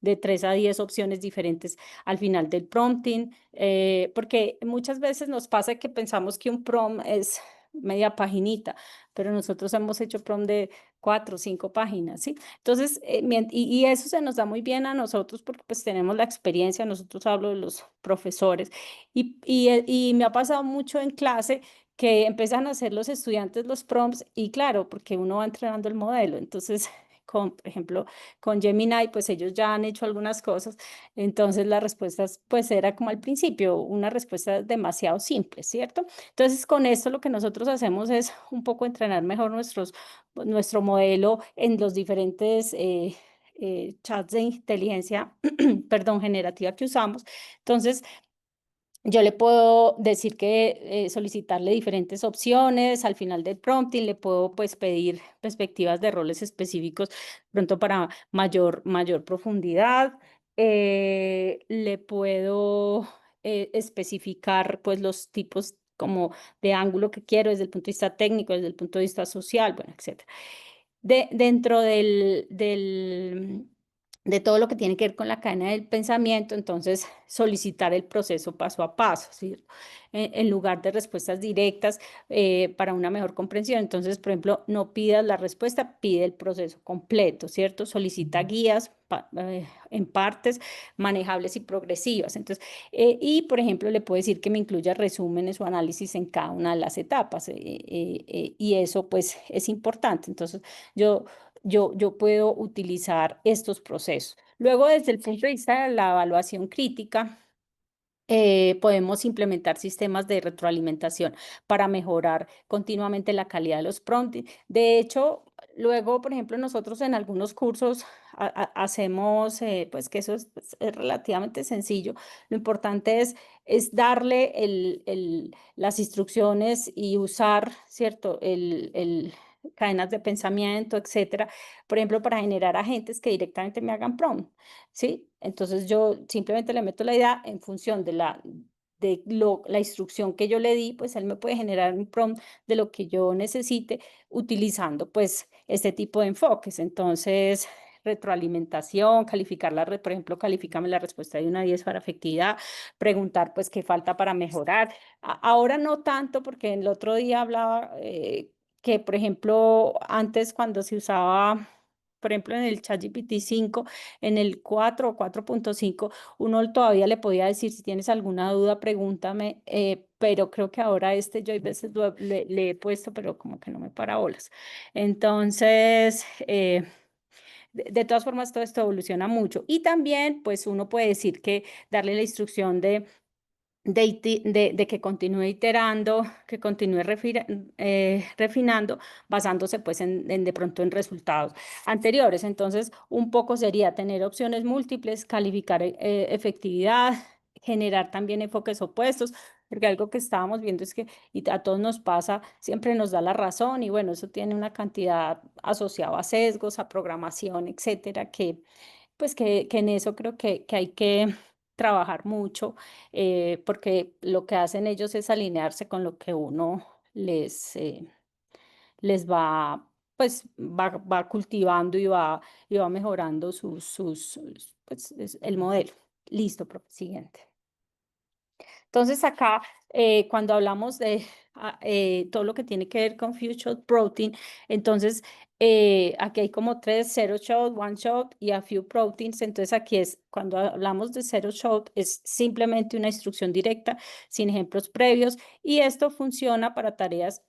de 3 a 10 opciones diferentes al final del prompting, porque muchas veces nos pasa que pensamos que un prompt es media paginita, pero nosotros hemos hecho prompt de 4 o 5 páginas, ¿sí? Entonces, y eso se nos da muy bien a nosotros porque pues tenemos la experiencia, nosotros hablo de los profesores, y me ha pasado mucho en clase que empiezan a hacer los estudiantes los prompts y claro, porque uno va entrenando el modelo, entonces por ejemplo, con Gemini, pues ellos ya han hecho algunas cosas, entonces las respuestas, pues era como al principio, una respuesta demasiado simple, ¿cierto? Entonces, con esto lo que nosotros hacemos es un poco entrenar mejor nuestro modelo en los diferentes chats de inteligencia, perdón, generativa que usamos. Entonces, yo le puedo decir que solicitarle diferentes opciones al final del prompting, le puedo pues pedir perspectivas de roles específicos pronto para mayor profundidad, le puedo especificar pues los tipos como de ángulo que quiero desde el punto de vista técnico, desde el punto de vista social, bueno, etc. Dentro de todo lo que tiene que ver con la cadena del pensamiento, entonces solicitar el proceso paso a paso, ¿sí? En lugar de respuestas directas para una mejor comprensión. Entonces, por ejemplo, no pidas la respuesta, pide el proceso completo, ¿cierto? Solicita guías en partes manejables y progresivas. Entonces, y por ejemplo, le puedo decir que me incluya resúmenes o análisis en cada una de las etapas y eso pues es importante. Entonces, yo puedo utilizar estos procesos. Luego, desde el punto de vista de la evaluación crítica, podemos implementar sistemas de retroalimentación para mejorar continuamente la calidad de los prompts. De hecho, luego, por ejemplo, nosotros en algunos cursos hacemos, pues que eso es relativamente sencillo. Lo importante es darle las instrucciones y usar, ¿cierto? Cadenas de pensamiento, etcétera, por ejemplo, para generar agentes que directamente me hagan prompt, ¿sí? Entonces yo simplemente le meto la idea en función de la instrucción que yo le di, pues él me puede generar un prompt de lo que yo necesite utilizando pues este tipo de enfoques. Entonces, retroalimentación, por ejemplo, califícame la respuesta de 1 a 10 para efectividad, preguntar pues qué falta para mejorar. Ahora no tanto porque el otro día hablaba que, por ejemplo, antes cuando se usaba, por ejemplo, en el ChatGPT 5, en el 4 o 4.5, uno todavía le podía decir, si tienes alguna duda, pregúntame, pero creo que ahora yo a veces le he puesto, pero como que no me para bolas. Entonces, de todas formas, todo esto evoluciona mucho. Y también, pues uno puede decir que darle la instrucción de que continúe iterando, que continúe refinando, basándose pues de pronto en resultados anteriores. Entonces, un poco sería tener opciones múltiples, calificar efectividad, generar también enfoques opuestos, porque algo que estábamos viendo es que y a todos nos pasa, siempre nos da la razón y bueno, eso tiene una cantidad asociada a sesgos, a programación, etcétera, que pues que en eso creo que hay que trabajar mucho, porque lo que hacen ellos es alinearse con lo que uno les va, pues va cultivando y va mejorando pues, el modelo. Listo, siguiente. Entonces acá, cuando hablamos de todo lo que tiene que ver con few shot protein, entonces aquí hay como 3, zero shot, one shot y a few proteins. Entonces aquí cuando hablamos de zero shot, es simplemente una instrucción directa, sin ejemplos previos, y esto funciona para tareas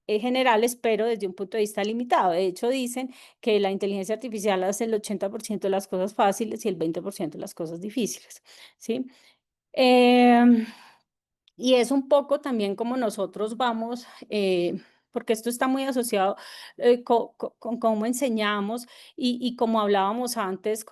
generales, pero desde un punto de vista limitado. De hecho, dicen que la inteligencia artificial hace el 80% de las cosas fáciles y el 20% de las cosas difíciles, ¿sí? Y es un poco también como nosotros vamos, porque esto está muy asociado con cómo enseñamos y como hablábamos antes,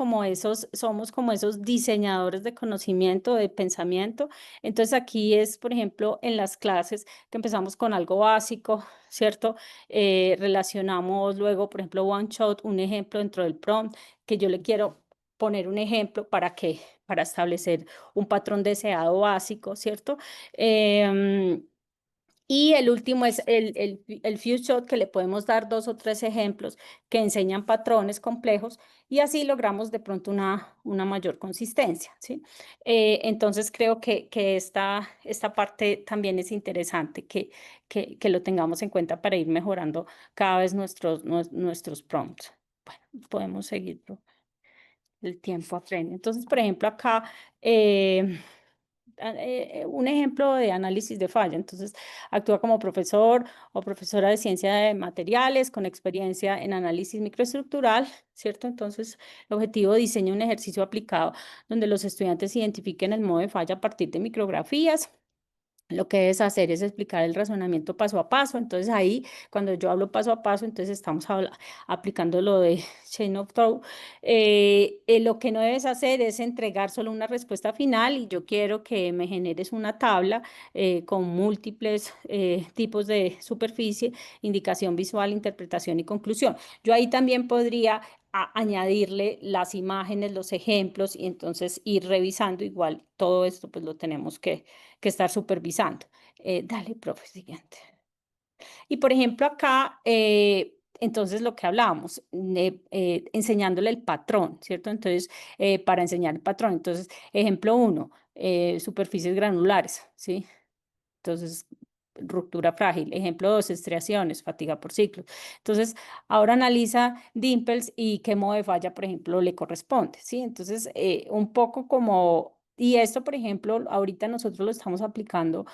somos como esos diseñadores de conocimiento, de pensamiento. Entonces aquí es, por ejemplo, en las clases que empezamos con algo básico, ¿cierto? Relacionamos luego, por ejemplo, one shot, un ejemplo dentro del prompt, que yo le quiero poner un ejemplo para establecer un patrón deseado básico, ¿cierto? Em, y el último es el few shot, que le podemos dar 2 o 3 ejemplos que enseñan patrones complejos y así logramos de pronto una mayor consistencia, ¿sí? Entonces creo que esta parte también es interesante que lo tengamos en cuenta para ir mejorando cada vez nuestros prompts. Bueno, podemos seguir, el tiempo apremia. Entonces, por ejemplo, acá un ejemplo de análisis de falla. Entonces, actúa como profesor o profesora de ciencia de materiales con experiencia en análisis microestructural, ¿cierto? Entonces, el objetivo diseña un ejercicio aplicado donde los estudiantes identifiquen el modo de falla a partir de micrografías. Lo que debes hacer es explicar el razonamiento paso a paso. Entonces ahí, cuando yo hablo paso a paso, entonces estamos aplicando lo de Chain of Thought. Lo que no debes hacer es entregar solo una respuesta final y yo quiero que me generes una tabla con múltiples tipos de superficie, indicación visual, interpretación y conclusión. Yo ahí también podría añadirle las imágenes, los ejemplos y entonces ir revisando igual todo esto, pues lo tenemos que estar supervisando. Dale, profe, siguiente. Y por ejemplo, acá, entonces lo que hablábamos, enseñándole el patrón, ¿cierto? Entonces, para enseñar el patrón, entonces, ejemplo 1, superficies granulares, ¿sí? Entonces, ruptura frágil. Ejemplo 2, estriaciones, fatiga por ciclos. Entonces, ahora analiza dimples y qué modo de falla, por ejemplo, le corresponde, ¿sí? Entonces, un poco como, y esto, por ejemplo, ahorita nosotros lo estamos aplicando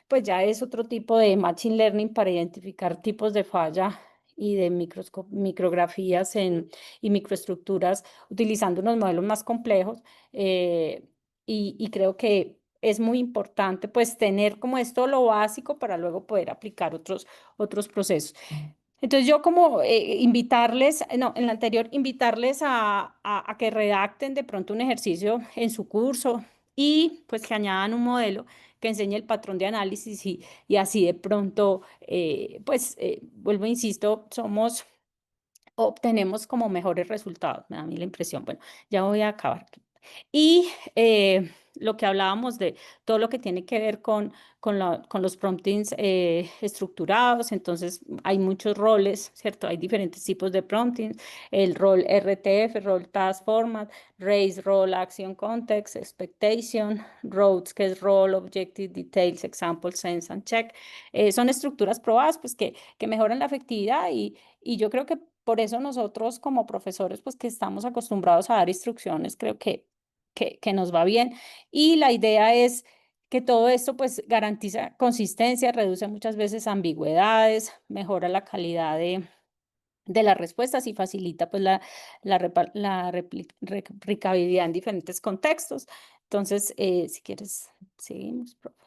pues ya es otro tipo de machine learning para identificar tipos de falla y de micrografías y microestructuras utilizando unos modelos más complejos. Y creo que es muy importante pues tener como esto lo básico para luego poder aplicar otros procesos. Entonces yo como invitarles, no, en la anterior, invitarles a que redacten de pronto un ejercicio en su curso y pues que añadan un modelo que enseñe el patrón de análisis y así de pronto, vuelvo, insisto, obtenemos como mejores resultados, me da a mí la impresión. Bueno, ya voy a acabar. Y lo que hablábamos de todo lo que tiene que ver con los promptings estructurados, entonces hay muchos roles, ¿cierto? Hay diferentes tipos de promptings, el rol RTF, role task format, raise, role action context, expectation, roads, que es role, objective, details, example, sense and check. Son estructuras probadas pues que mejoran la efectividad y yo creo que por eso nosotros como profesores, pues que estamos acostumbrados a dar instrucciones, creo que nos va bien. Y la idea es que todo esto pues garantiza consistencia, reduce muchas veces ambigüedades, mejora la calidad de las respuestas y facilita pues la replicabilidad en diferentes contextos. Entonces, si quieres, seguimos, profe.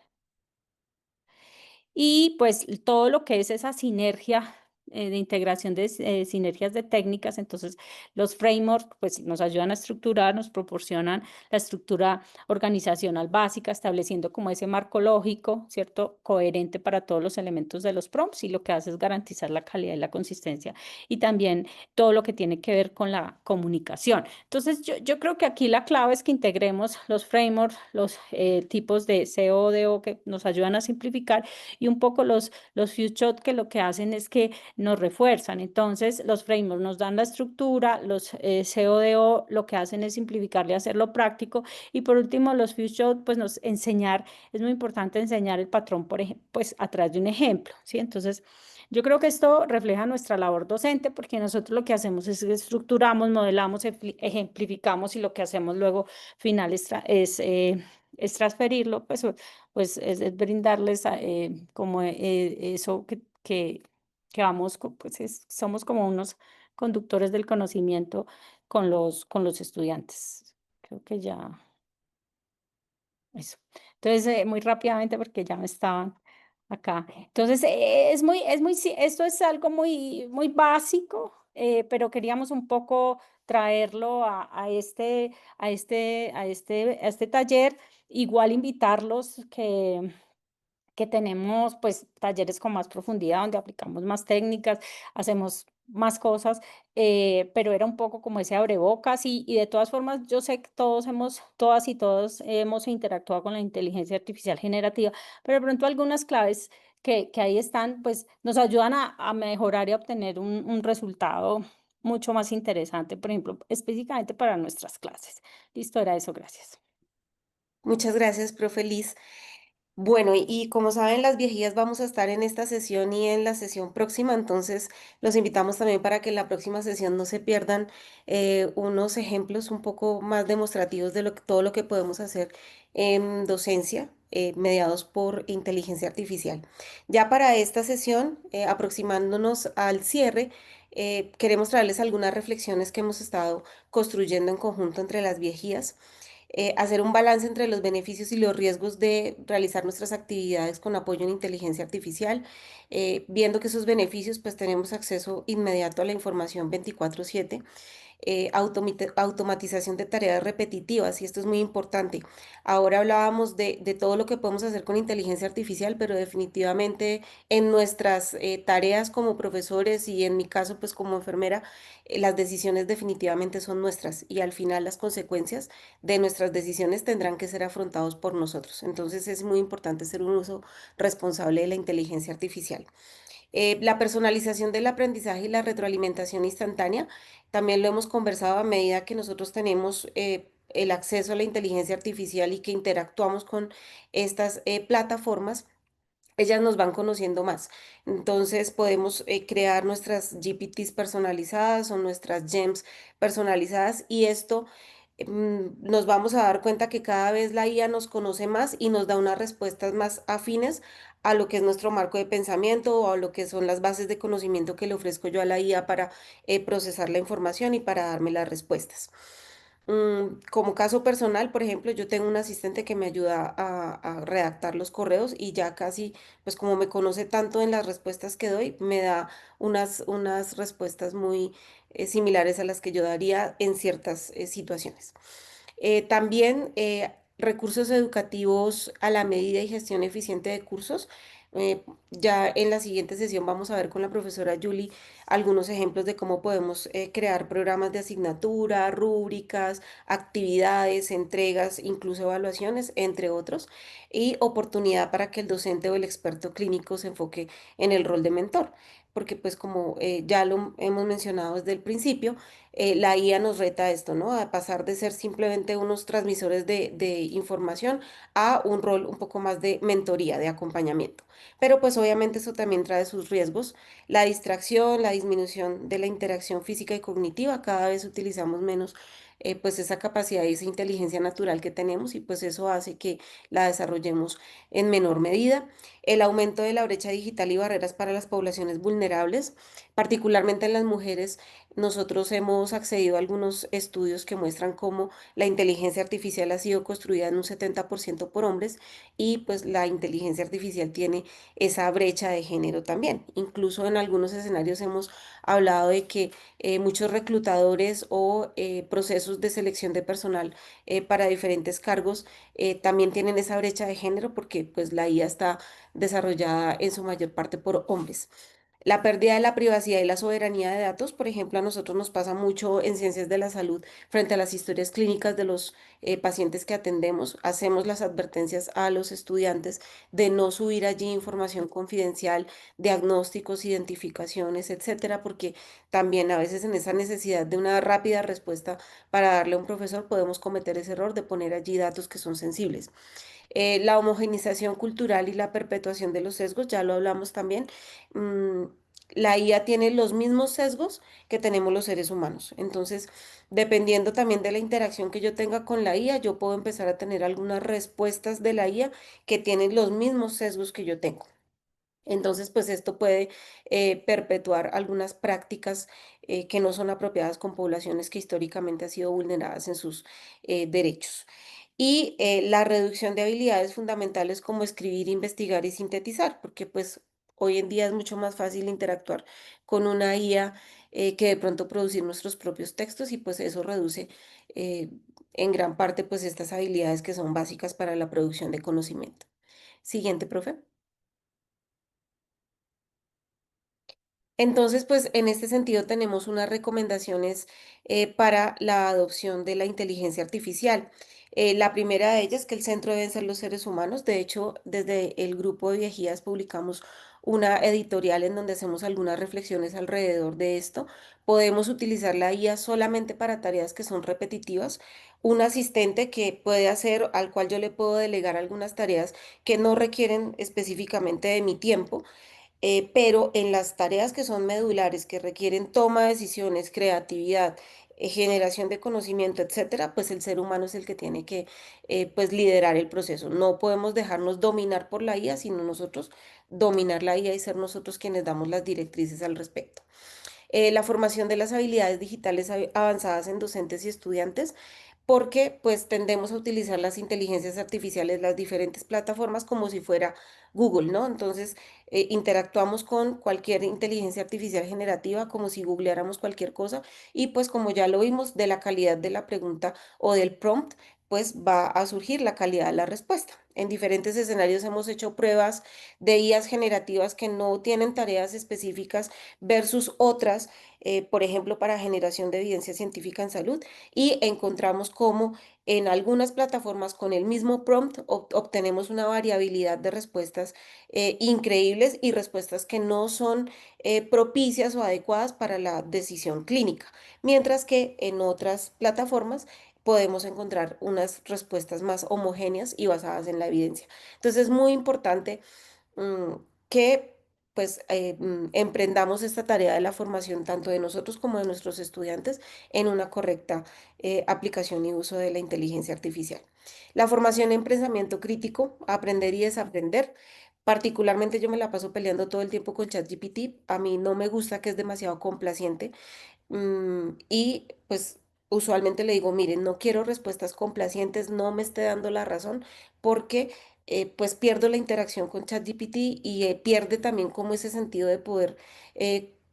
Y pues todo lo que es esa sinergia de integración de sinergias de técnicas, entonces los frameworks pues nos ayudan a estructurar, nos proporcionan la estructura organizacional básica, estableciendo como ese marco lógico, ¿cierto? Coherente para todos los elementos de los prompts y lo que hace es garantizar la calidad y la consistencia y también todo lo que tiene que ver con la comunicación. Entonces yo creo que aquí la clave es que integremos los frameworks, los tipos de CODO que nos ayudan a simplificar y un poco los few-shot que lo que hacen es que nos refuerzan. Entonces, los frameworks nos dan la estructura, los CODO lo que hacen es simplificarle y hacerlo práctico. Y por último, los few-shot, pues nos enseñar, es muy importante enseñar el patrón, por ejemplo, pues a través de un ejemplo, ¿sí? Entonces, yo creo que esto refleja nuestra labor docente porque nosotros lo que hacemos es estructuramos, modelamos, ejemplificamos y lo que hacemos luego final es transferirlo, pues es brindarles como eso que vamos, pues somos como unos conductores del conocimiento con los estudiantes. Creo que ya eso. Entonces, muy rápidamente porque ya me estaban acá. Entonces, esto es algo muy básico, pero queríamos un poco traerlo a este taller. Igual invitarlos que tenemos pues talleres con más profundidad, donde aplicamos más técnicas, hacemos más cosas, pero era un poco como ese abrebocas y de todas formas yo sé que todas y todos hemos interactuado con la inteligencia artificial generativa, pero de pronto algunas claves que ahí están pues nos ayudan a mejorar y a obtener un resultado mucho más interesante, por ejemplo, específicamente para nuestras clases. Listo, era eso, gracias. Muchas gracias, profe Liz. Bueno, y como saben, las viejillas vamos a estar en esta sesión y en la sesión próxima, entonces los invitamos también para que en la próxima sesión no se pierdan unos ejemplos un poco más demostrativos de todo lo que podemos hacer en docencia, mediados por inteligencia artificial. Ya para esta sesión, aproximándonos al cierre, queremos traerles algunas reflexiones que hemos estado construyendo en conjunto entre las viejillas, hacer un balance entre los beneficios y los riesgos de realizar nuestras actividades con apoyo en inteligencia artificial, viendo que esos beneficios pues tenemos acceso inmediato a la información 24/7, automatización de tareas repetitivas, y esto es muy importante. Ahora hablábamos de todo lo que podemos hacer con inteligencia artificial, pero definitivamente en nuestras tareas como profesores y en mi caso pues como enfermera, las decisiones definitivamente son nuestras y al final las consecuencias de nuestras decisiones tendrán que ser afrontados por nosotros. Entonces es muy importante hacer un uso responsable de la inteligencia artificial. La personalización del aprendizaje y la retroalimentación instantánea, también lo hemos conversado a medida que nosotros tenemos el acceso a la inteligencia artificial y que interactuamos con estas plataformas. Ellas nos van conociendo más. Entonces podemos crear nuestras GPTs personalizadas o nuestras GEMs personalizadas y esto nos vamos a dar cuenta que cada vez la IA nos conoce más y nos da unas respuestas más afines a lo que es nuestro marco de pensamiento o a lo que son las bases de conocimiento que le ofrezco yo a la IA para procesar la información y para darme las respuestas. Como caso personal, por ejemplo, yo tengo un asistente que me ayuda a redactar los correos y ya casi, pues como me conoce tanto en las respuestas que doy, me da unas respuestas muy similares a las que yo daría en ciertas situaciones. También recursos educativos a la medida y gestión eficiente de cursos. Ya en la siguiente sesión vamos a ver con la profesora Julie algunos ejemplos de cómo podemos crear programas de asignatura, rúbricas, actividades, entregas, incluso evaluaciones, entre otros, y oportunidad para que el docente o el experto clínico se enfoque en el rol de mentor. Porque pues como ya lo hemos mencionado desde el principio, la IA nos reta a esto, ¿no? A pasar de ser simplemente unos transmisores de información a un rol un poco más de mentoría, de acompañamiento. Pero pues obviamente eso también trae sus riesgos. La distracción, la disminución de la interacción física y cognitiva, cada vez utilizamos menos pues esa capacidad y esa inteligencia natural que tenemos y pues eso hace que la desarrollemos en menor medida. El aumento de la brecha digital y barreras para las poblaciones vulnerables, particularmente en las mujeres. Nosotros hemos accedido a algunos estudios que muestran cómo la inteligencia artificial ha sido construida en un 70% por hombres y pues la inteligencia artificial tiene esa brecha de género también. Incluso en algunos escenarios hemos hablado de que muchos reclutadores o procesos de selección de personal para diferentes cargos también tienen esa brecha de género porque pues la IA está desarrollada en su mayor parte por hombres. La pérdida de la privacidad y la soberanía de datos, por ejemplo, a nosotros nos pasa mucho en ciencias de la salud frente a las historias clínicas de los pacientes que atendemos. Hacemos las advertencias a los estudiantes de no subir allí información confidencial, diagnósticos, identificaciones, etcétera, porque también a veces en esa necesidad de una rápida respuesta para darle a un profesor podemos cometer ese error de poner allí datos que son sensibles. La homogenización cultural y la perpetuación de los sesgos, ya lo hablamos también. mm, la IA tiene los mismos sesgos que tenemos los seres humanos. Entonces, dependiendo también de la interacción que yo tenga con la IA, yo puedo empezar a tener algunas respuestas de la IA que tienen los mismos sesgos que yo tengo. Entonces, pues esto puede perpetuar algunas prácticas que no son apropiadas con poblaciones que históricamente han sido vulneradas en sus derechos. Y la reducción de habilidades fundamentales como escribir, investigar y sintetizar, porque pues hoy en día es mucho más fácil interactuar con una IA que de pronto producir nuestros propios textos y pues eso reduce eh, en gran parte pues estas habilidades que son básicas para la producción de conocimiento. Siguiente, profe. Entonces, pues en este sentido tenemos unas recomendaciones para la adopción de la inteligencia artificial. La primera de ellas es que el centro deben ser los seres humanos. De hecho, desde el grupo de Viajías publicamos una editorial en donde hacemos algunas reflexiones alrededor de esto. Podemos utilizar la IA solamente para tareas que son repetitivas. Un asistente que puede hacer, al cual yo le puedo delegar algunas tareas que no requieren específicamente de mi tiempo, pero en las tareas que son medulares, que requieren toma de decisiones, creatividad, generación de conocimiento, etcétera, pues el ser humano es el que tiene que pues liderar el proceso. No podemos dejarnos dominar por la IA, sino nosotros dominar la IA y ser nosotros quienes damos las directrices al respecto. La formación de las habilidades digitales avanzadas en docentes y estudiantes, porque pues tendemos a utilizar las inteligencias artificiales, las diferentes plataformas como si fuera Google, ¿no? Entonces, interactuamos con cualquier inteligencia artificial generativa como si googleáramos cualquier cosa y pues como ya lo vimos de la calidad de la pregunta o del prompt, pues va a surgir la calidad de la respuesta. En diferentes escenarios hemos hecho pruebas de IAs generativas que no tienen tareas específicas versus otras, por ejemplo, para generación de evidencia científica en salud, y encontramos cómo en algunas plataformas con el mismo prompt obtenemos una variabilidad de respuestas increíbles y respuestas que no son propicias o adecuadas para la decisión clínica, mientras que en otras plataformas podemos encontrar unas respuestas más homogéneas y basadas en la evidencia. Entonces es muy importante mm, que pues emprendamos esta tarea de la formación tanto de nosotros como de nuestros estudiantes en una correcta aplicación y uso de la inteligencia artificial. La formación en pensamiento crítico, aprender y desaprender. Particularmente yo me la paso peleando todo el tiempo con ChatGPT. A mí no me gusta que es demasiado complaciente y pues usualmente le digo, miren, no quiero respuestas complacientes, no me esté dando la razón, porque pues pierdo la interacción con ChatGPT y pierde también como ese sentido de poder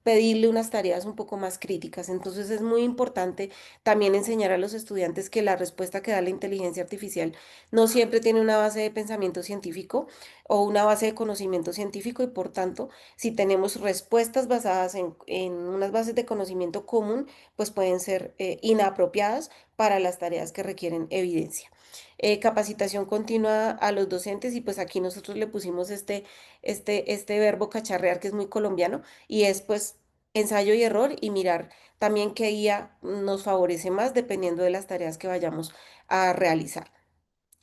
pedirle unas tareas un poco más críticas. Entonces es muy importante también enseñar a los estudiantes que la respuesta que da la inteligencia artificial no siempre tiene una base de pensamiento científico o una base de conocimiento científico, y por tanto, si tenemos respuestas basadas en unas bases de conocimiento común, pues pueden ser inapropiadas para las tareas que requieren evidencia. Capacitación continua a los docentes, y pues aquí nosotros le pusimos este verbo cacharrear, que es muy colombiano, y es pues ensayo y error, y mirar también qué guía nos favorece más dependiendo de las tareas que vayamos a realizar.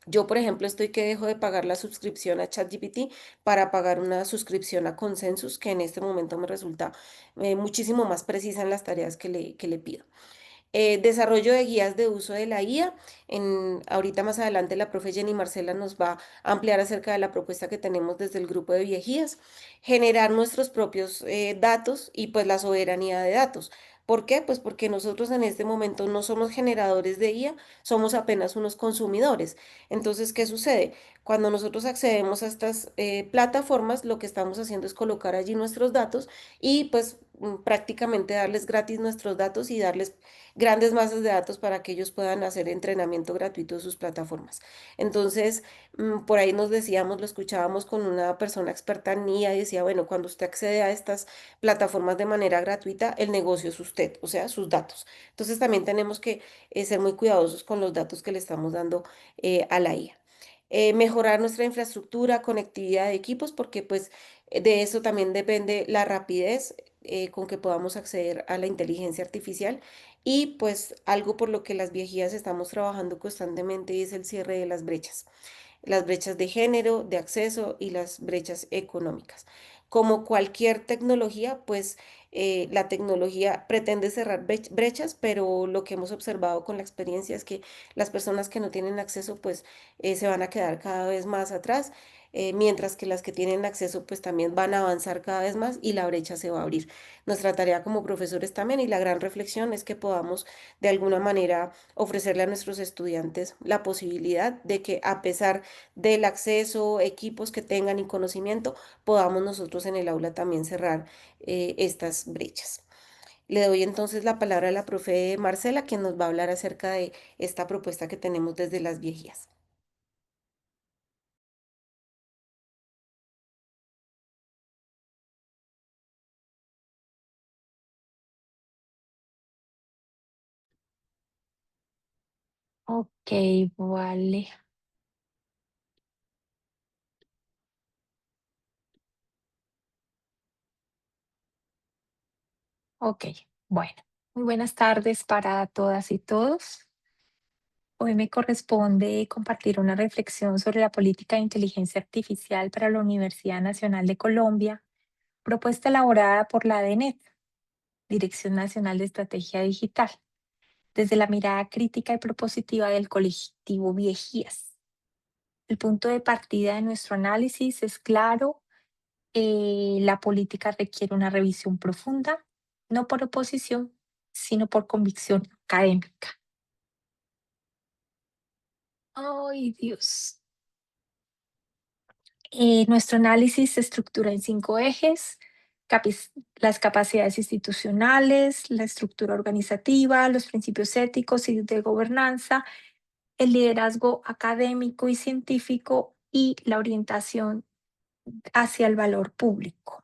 Yo, por ejemplo, estoy que dejo de pagar la suscripción a ChatGPT para pagar una suscripción a Consensus, que en este momento me resulta muchísimo más precisa en las tareas que le pido. Desarrollo de guías de uso de la IA. Ahorita más adelante la profe Jenny Marcela nos va a ampliar acerca de la propuesta que tenemos desde el grupo de Viejías. Generar nuestros propios datos y pues la soberanía de datos. ¿Por qué? Pues porque nosotros en este momento no somos generadores de IA, somos apenas unos consumidores. Entonces, ¿qué sucede? Cuando nosotros accedemos a estas plataformas, lo que estamos haciendo es colocar allí nuestros datos y pues prácticamente darles gratis nuestros datos y darles grandes masas de datos para que ellos puedan hacer entrenamiento gratuito de sus plataformas. Entonces, por ahí nos decíamos, lo escuchábamos con una persona experta en IA, y decía, bueno, cuando usted accede a estas plataformas de manera gratuita, el negocio es usted, o sea, sus datos. Entonces, también tenemos que ser muy cuidadosos con los datos que le estamos dando a la IA. Mejorar nuestra infraestructura, conectividad de equipos, porque pues de eso también depende la rapidez con que podamos acceder a la inteligencia artificial, y pues algo por lo que las Viejías estamos trabajando constantemente es el cierre de las brechas de género, de acceso y las brechas económicas. Como cualquier tecnología, pues la tecnología pretende cerrar brechas, pero lo que hemos observado con la experiencia es que las personas que no tienen acceso, pues se van a quedar cada vez más atrás, mientras que las que tienen acceso, pues también van a avanzar cada vez más y la brecha se va a abrir. Nuestra tarea como profesores también, y la gran reflexión, es que podamos de alguna manera ofrecerle a nuestros estudiantes la posibilidad de que, a pesar del acceso, equipos que tengan y conocimiento, podamos nosotros en el aula también cerrar estas brechas. Le doy entonces la palabra a la profe Marcela, quien nos va a hablar acerca de esta propuesta que tenemos desde las Viejías. Ok, vale. Ok, bueno. Muy buenas tardes para todas y todos. Hoy me corresponde compartir una reflexión sobre la política de inteligencia artificial para la Universidad Nacional de Colombia, propuesta elaborada por la DENET, Dirección Nacional de Estrategia Digital, desde la mirada crítica y propositiva del colectivo Viejías. El punto de partida de nuestro análisis es claro: la política requiere una revisión profunda, no por oposición, sino por convicción académica. Ay, Dios. Nuestro análisis se estructura en 5 ejes: las capacidades institucionales, la estructura organizativa, los principios éticos y de gobernanza, el liderazgo académico y científico y la orientación hacia el valor público.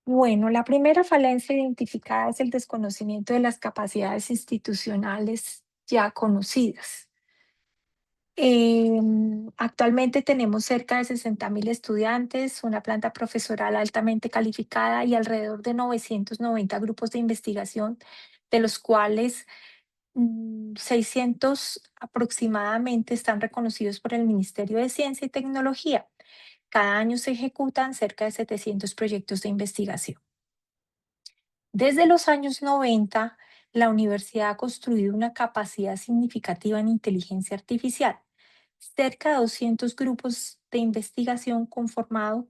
Bueno, la primera falencia identificada es el desconocimiento de las capacidades institucionales ya conocidas. Actualmente tenemos cerca de 60.000 estudiantes, una planta profesoral altamente calificada y alrededor de 990 grupos de investigación, de los cuales 600 aproximadamente están reconocidos por el Ministerio de Ciencia y Tecnología. Cada año se ejecutan cerca de 700 proyectos de investigación. Desde los años 90, la universidad ha construido una capacidad significativa en inteligencia artificial. Cerca de 200 grupos de investigación conformados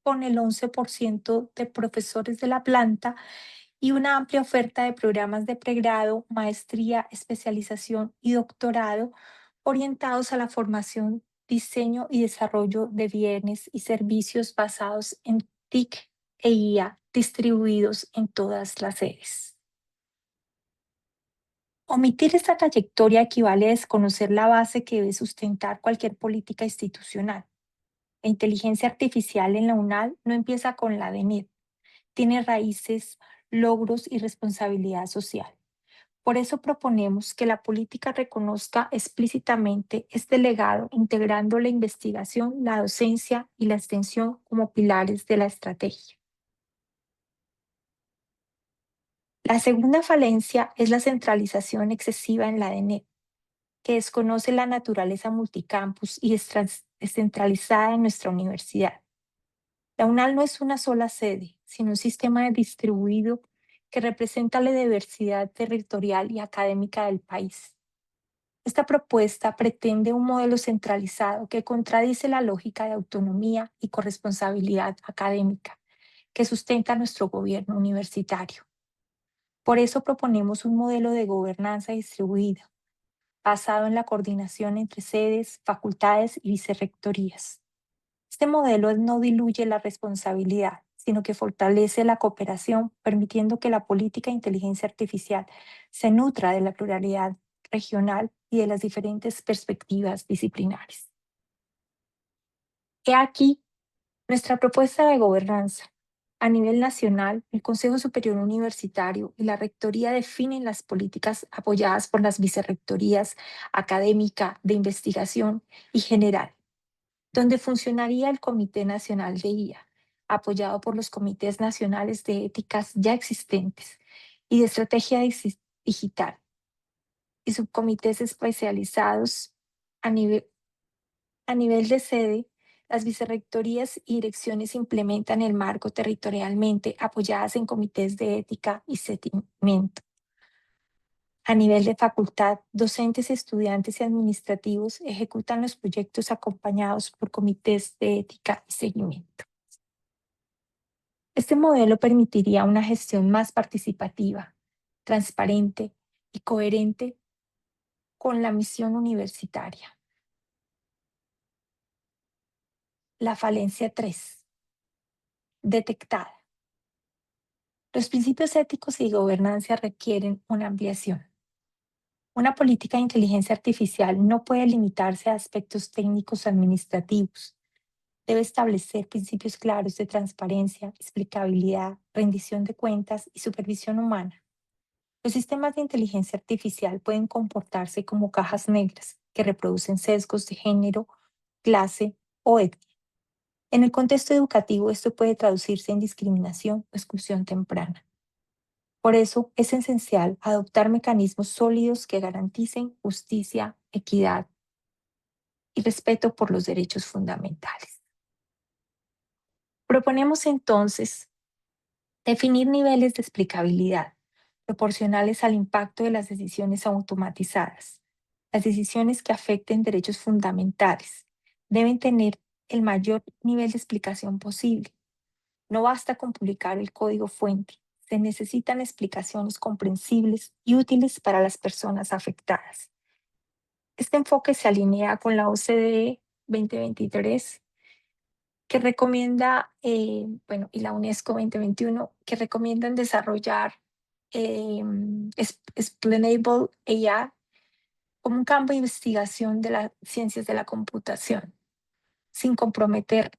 con el 11% de profesores de la planta y una amplia oferta de programas de pregrado, maestría, especialización y doctorado orientados a la formación, diseño y desarrollo de bienes y servicios basados en TIC e IA distribuidos en todas las sedes. Omitir esta trayectoria equivale a desconocer la base que debe sustentar cualquier política institucional. La inteligencia artificial en la UNAL no empieza con la DENIT, tiene raíces, logros y responsabilidad social. Por eso proponemos que la política reconozca explícitamente este legado, integrando la investigación, la docencia y la extensión como pilares de la estrategia. La segunda falencia es la centralización excesiva en la DENET, que desconoce la naturaleza multicampus y descentralizada de nuestra universidad. La UNAL no es una sola sede, sino un sistema distribuido que representa la diversidad territorial y académica del país. Esta propuesta pretende un modelo centralizado que contradice la lógica de autonomía y corresponsabilidad académica que sustenta nuestro gobierno universitario. Por eso proponemos un modelo de gobernanza distribuida, basado en la coordinación entre sedes, facultades y vicerrectorías. Este modelo no diluye la responsabilidad, sino que fortalece la cooperación, permitiendo que la política de inteligencia artificial se nutra de la pluralidad regional y de las diferentes perspectivas disciplinares. He aquí nuestra propuesta de gobernanza. A nivel nacional, el Consejo Superior Universitario y la Rectoría definen las políticas apoyadas por las vicerrectorías académica, de investigación y general, donde funcionaría el Comité Nacional de IA, apoyado por los comités nacionales de éticas ya existentes y de estrategia digital, y subcomités especializados a nivel de sede. Las vicerrectorías y direcciones implementan el marco territorialmente, apoyadas en comités de ética y seguimiento. A nivel de facultad, docentes, estudiantes y administrativos ejecutan los proyectos acompañados por comités de ética y seguimiento. Este modelo permitiría una gestión más participativa, transparente y coherente con la misión universitaria. La falencia 3. Detectada. Los principios éticos y gobernanza requieren una ampliación. Una política de inteligencia artificial no puede limitarse a aspectos técnicos o administrativos. Debe establecer principios claros de transparencia, explicabilidad, rendición de cuentas y supervisión humana. Los sistemas de inteligencia artificial pueden comportarse como cajas negras que reproducen sesgos de género, clase o etnia. En el contexto educativo, esto puede traducirse en discriminación o exclusión temprana. Por eso, es esencial adoptar mecanismos sólidos que garanticen justicia, equidad y respeto por los derechos fundamentales. Proponemos entonces definir niveles de explicabilidad proporcionales al impacto de las decisiones automatizadas. Las decisiones que afecten derechos fundamentales deben tener el mayor nivel de explicación posible. No basta con publicar el código fuente, se necesitan explicaciones comprensibles y útiles para las personas afectadas. Este enfoque se alinea con la OCDE 2023, que recomienda, y la UNESCO 2021, que recomiendan desarrollar Explainable AI como un campo de investigación de las ciencias de la computación, sin comprometer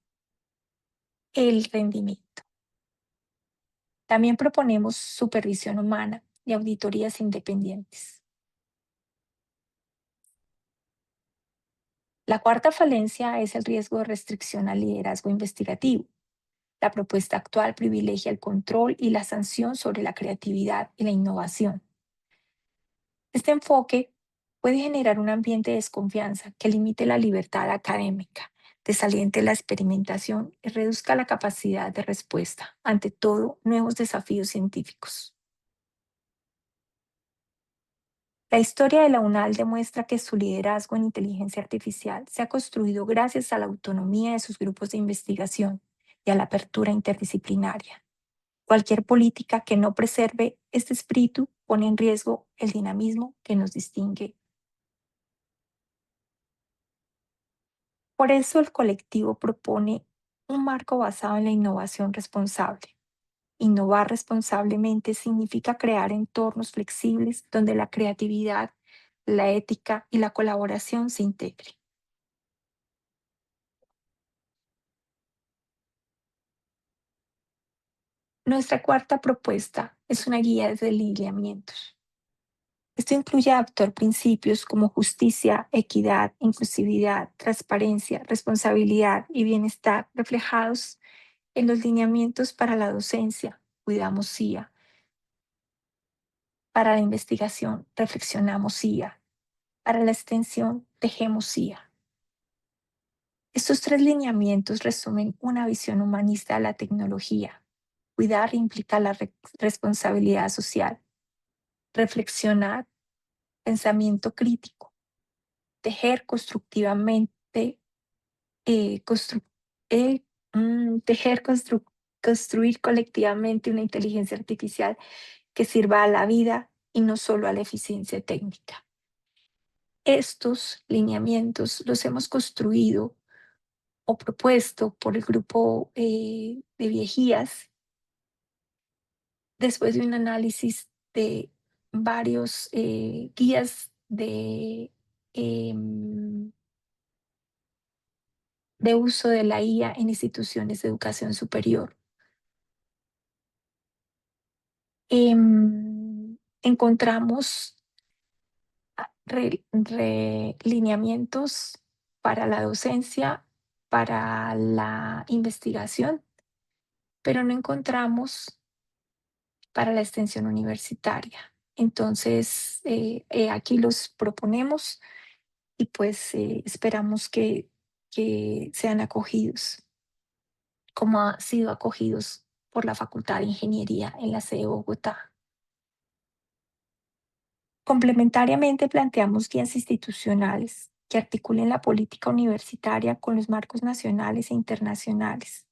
el rendimiento. También proponemos supervisión humana y auditorías independientes. La cuarta falencia es el riesgo de restricción al liderazgo investigativo. La propuesta actual privilegia el control y la sanción sobre la creatividad y la innovación. Este enfoque puede generar un ambiente de desconfianza que limite la libertad académica, desaliente la experimentación y reduzca la capacidad de respuesta ante todo nuevos desafíos científicos. La historia de la UNAL demuestra que su liderazgo en inteligencia artificial se ha construido gracias a la autonomía de sus grupos de investigación y a la apertura interdisciplinaria. Cualquier política que no preserve este espíritu pone en riesgo el dinamismo que nos distingue. Por eso el colectivo propone un marco basado en la innovación responsable. Innovar responsablemente significa crear entornos flexibles donde la creatividad, la ética y la colaboración se integren. Nuestra cuarta propuesta es una guía de lineamientos. Esto incluye adoptar principios como justicia, equidad, inclusividad, transparencia, responsabilidad y bienestar reflejados en los lineamientos para la docencia. Cuidamos CIA. Para la investigación, reflexionamos CIA. Para la extensión, tejemos CIA. Estos 3 lineamientos resumen una visión humanista de la tecnología. Cuidar implica la responsabilidad social. Reflexionar, pensamiento crítico. Tejer constructivamente, construir colectivamente una inteligencia artificial que sirva a la vida y no solo a la eficiencia técnica. Estos lineamientos los hemos construido o propuesto por el grupo de Viejías después de un análisis de varios guías de uso de la IA en instituciones de educación superior. Encontramos lineamientos para la docencia, para la investigación, pero no encontramos para la extensión universitaria. Entonces, aquí los proponemos y pues esperamos que sean acogidos, como han sido acogidos por la Facultad de Ingeniería en la sede de Bogotá. Complementariamente, planteamos guías institucionales que articulen la política universitaria con los marcos nacionales e internacionales.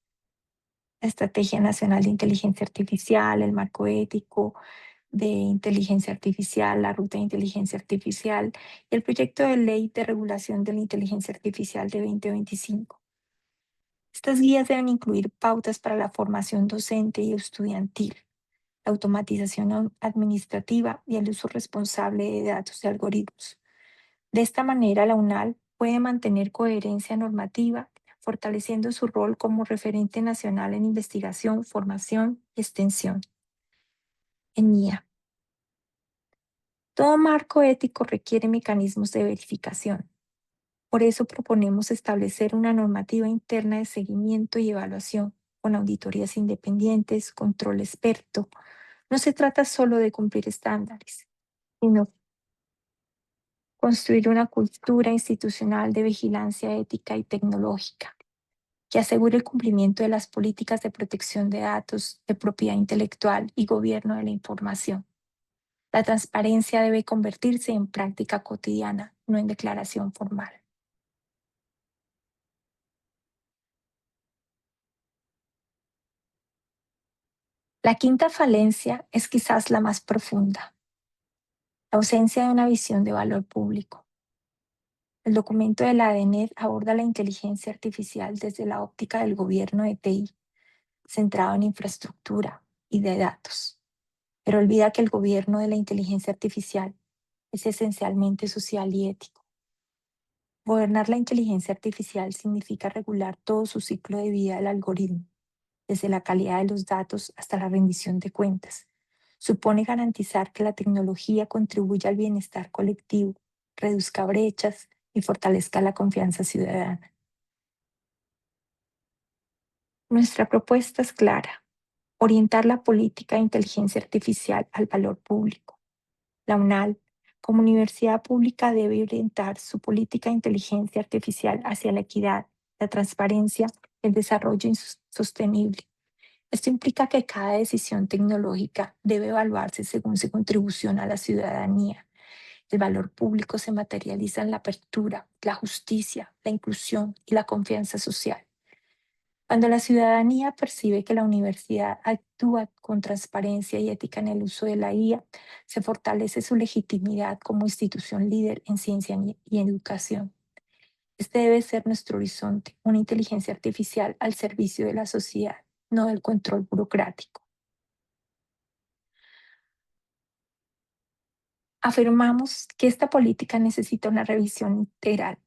La Estrategia Nacional de Inteligencia Artificial, el marco ético de inteligencia artificial, la ruta de inteligencia artificial y el proyecto de ley de regulación de la inteligencia artificial de 2025. Estas guías deben incluir pautas para la formación docente y estudiantil, la automatización administrativa y el uso responsable de datos y algoritmos. De esta manera, la UNAL puede mantener coherencia normativa, fortaleciendo su rol como referente nacional en investigación, formación y extensión. En IA. Todo marco ético requiere mecanismos de verificación. Por eso proponemos establecer una normativa interna de seguimiento y evaluación, con auditorías independientes, control experto. No se trata solo de cumplir estándares, sino construir una cultura institucional de vigilancia ética y tecnológica que asegure el cumplimiento de las políticas de protección de datos, de propiedad intelectual y gobierno de la información. La transparencia debe convertirse en práctica cotidiana, no en declaración formal. La quinta falencia es quizás la más profunda: la ausencia de una visión de valor público. El documento de la ADNED aborda la inteligencia artificial desde la óptica del gobierno de TI, centrado en infraestructura y de datos, pero olvida que el gobierno de la inteligencia artificial es esencialmente social y ético. Gobernar la inteligencia artificial significa regular todo su ciclo de vida del algoritmo, desde la calidad de los datos hasta la rendición de cuentas. Supone garantizar que la tecnología contribuya al bienestar colectivo, reduzca brechas y fortalezca la confianza ciudadana. Nuestra propuesta es clara: orientar la política de inteligencia artificial al valor público. La UNAL, como universidad pública, debe orientar su política de inteligencia artificial hacia la equidad, la transparencia y el desarrollo sostenible. Esto implica que cada decisión tecnológica debe evaluarse según su contribución a la ciudadanía. El valor público se materializa en la apertura, la justicia, la inclusión y la confianza social. Cuando la ciudadanía percibe que la universidad actúa con transparencia y ética en el uso de la IA, se fortalece su legitimidad como institución líder en ciencia y educación. Este debe ser nuestro horizonte, una inteligencia artificial al servicio de la sociedad, no del control burocrático. Afirmamos que esta política necesita una revisión integral.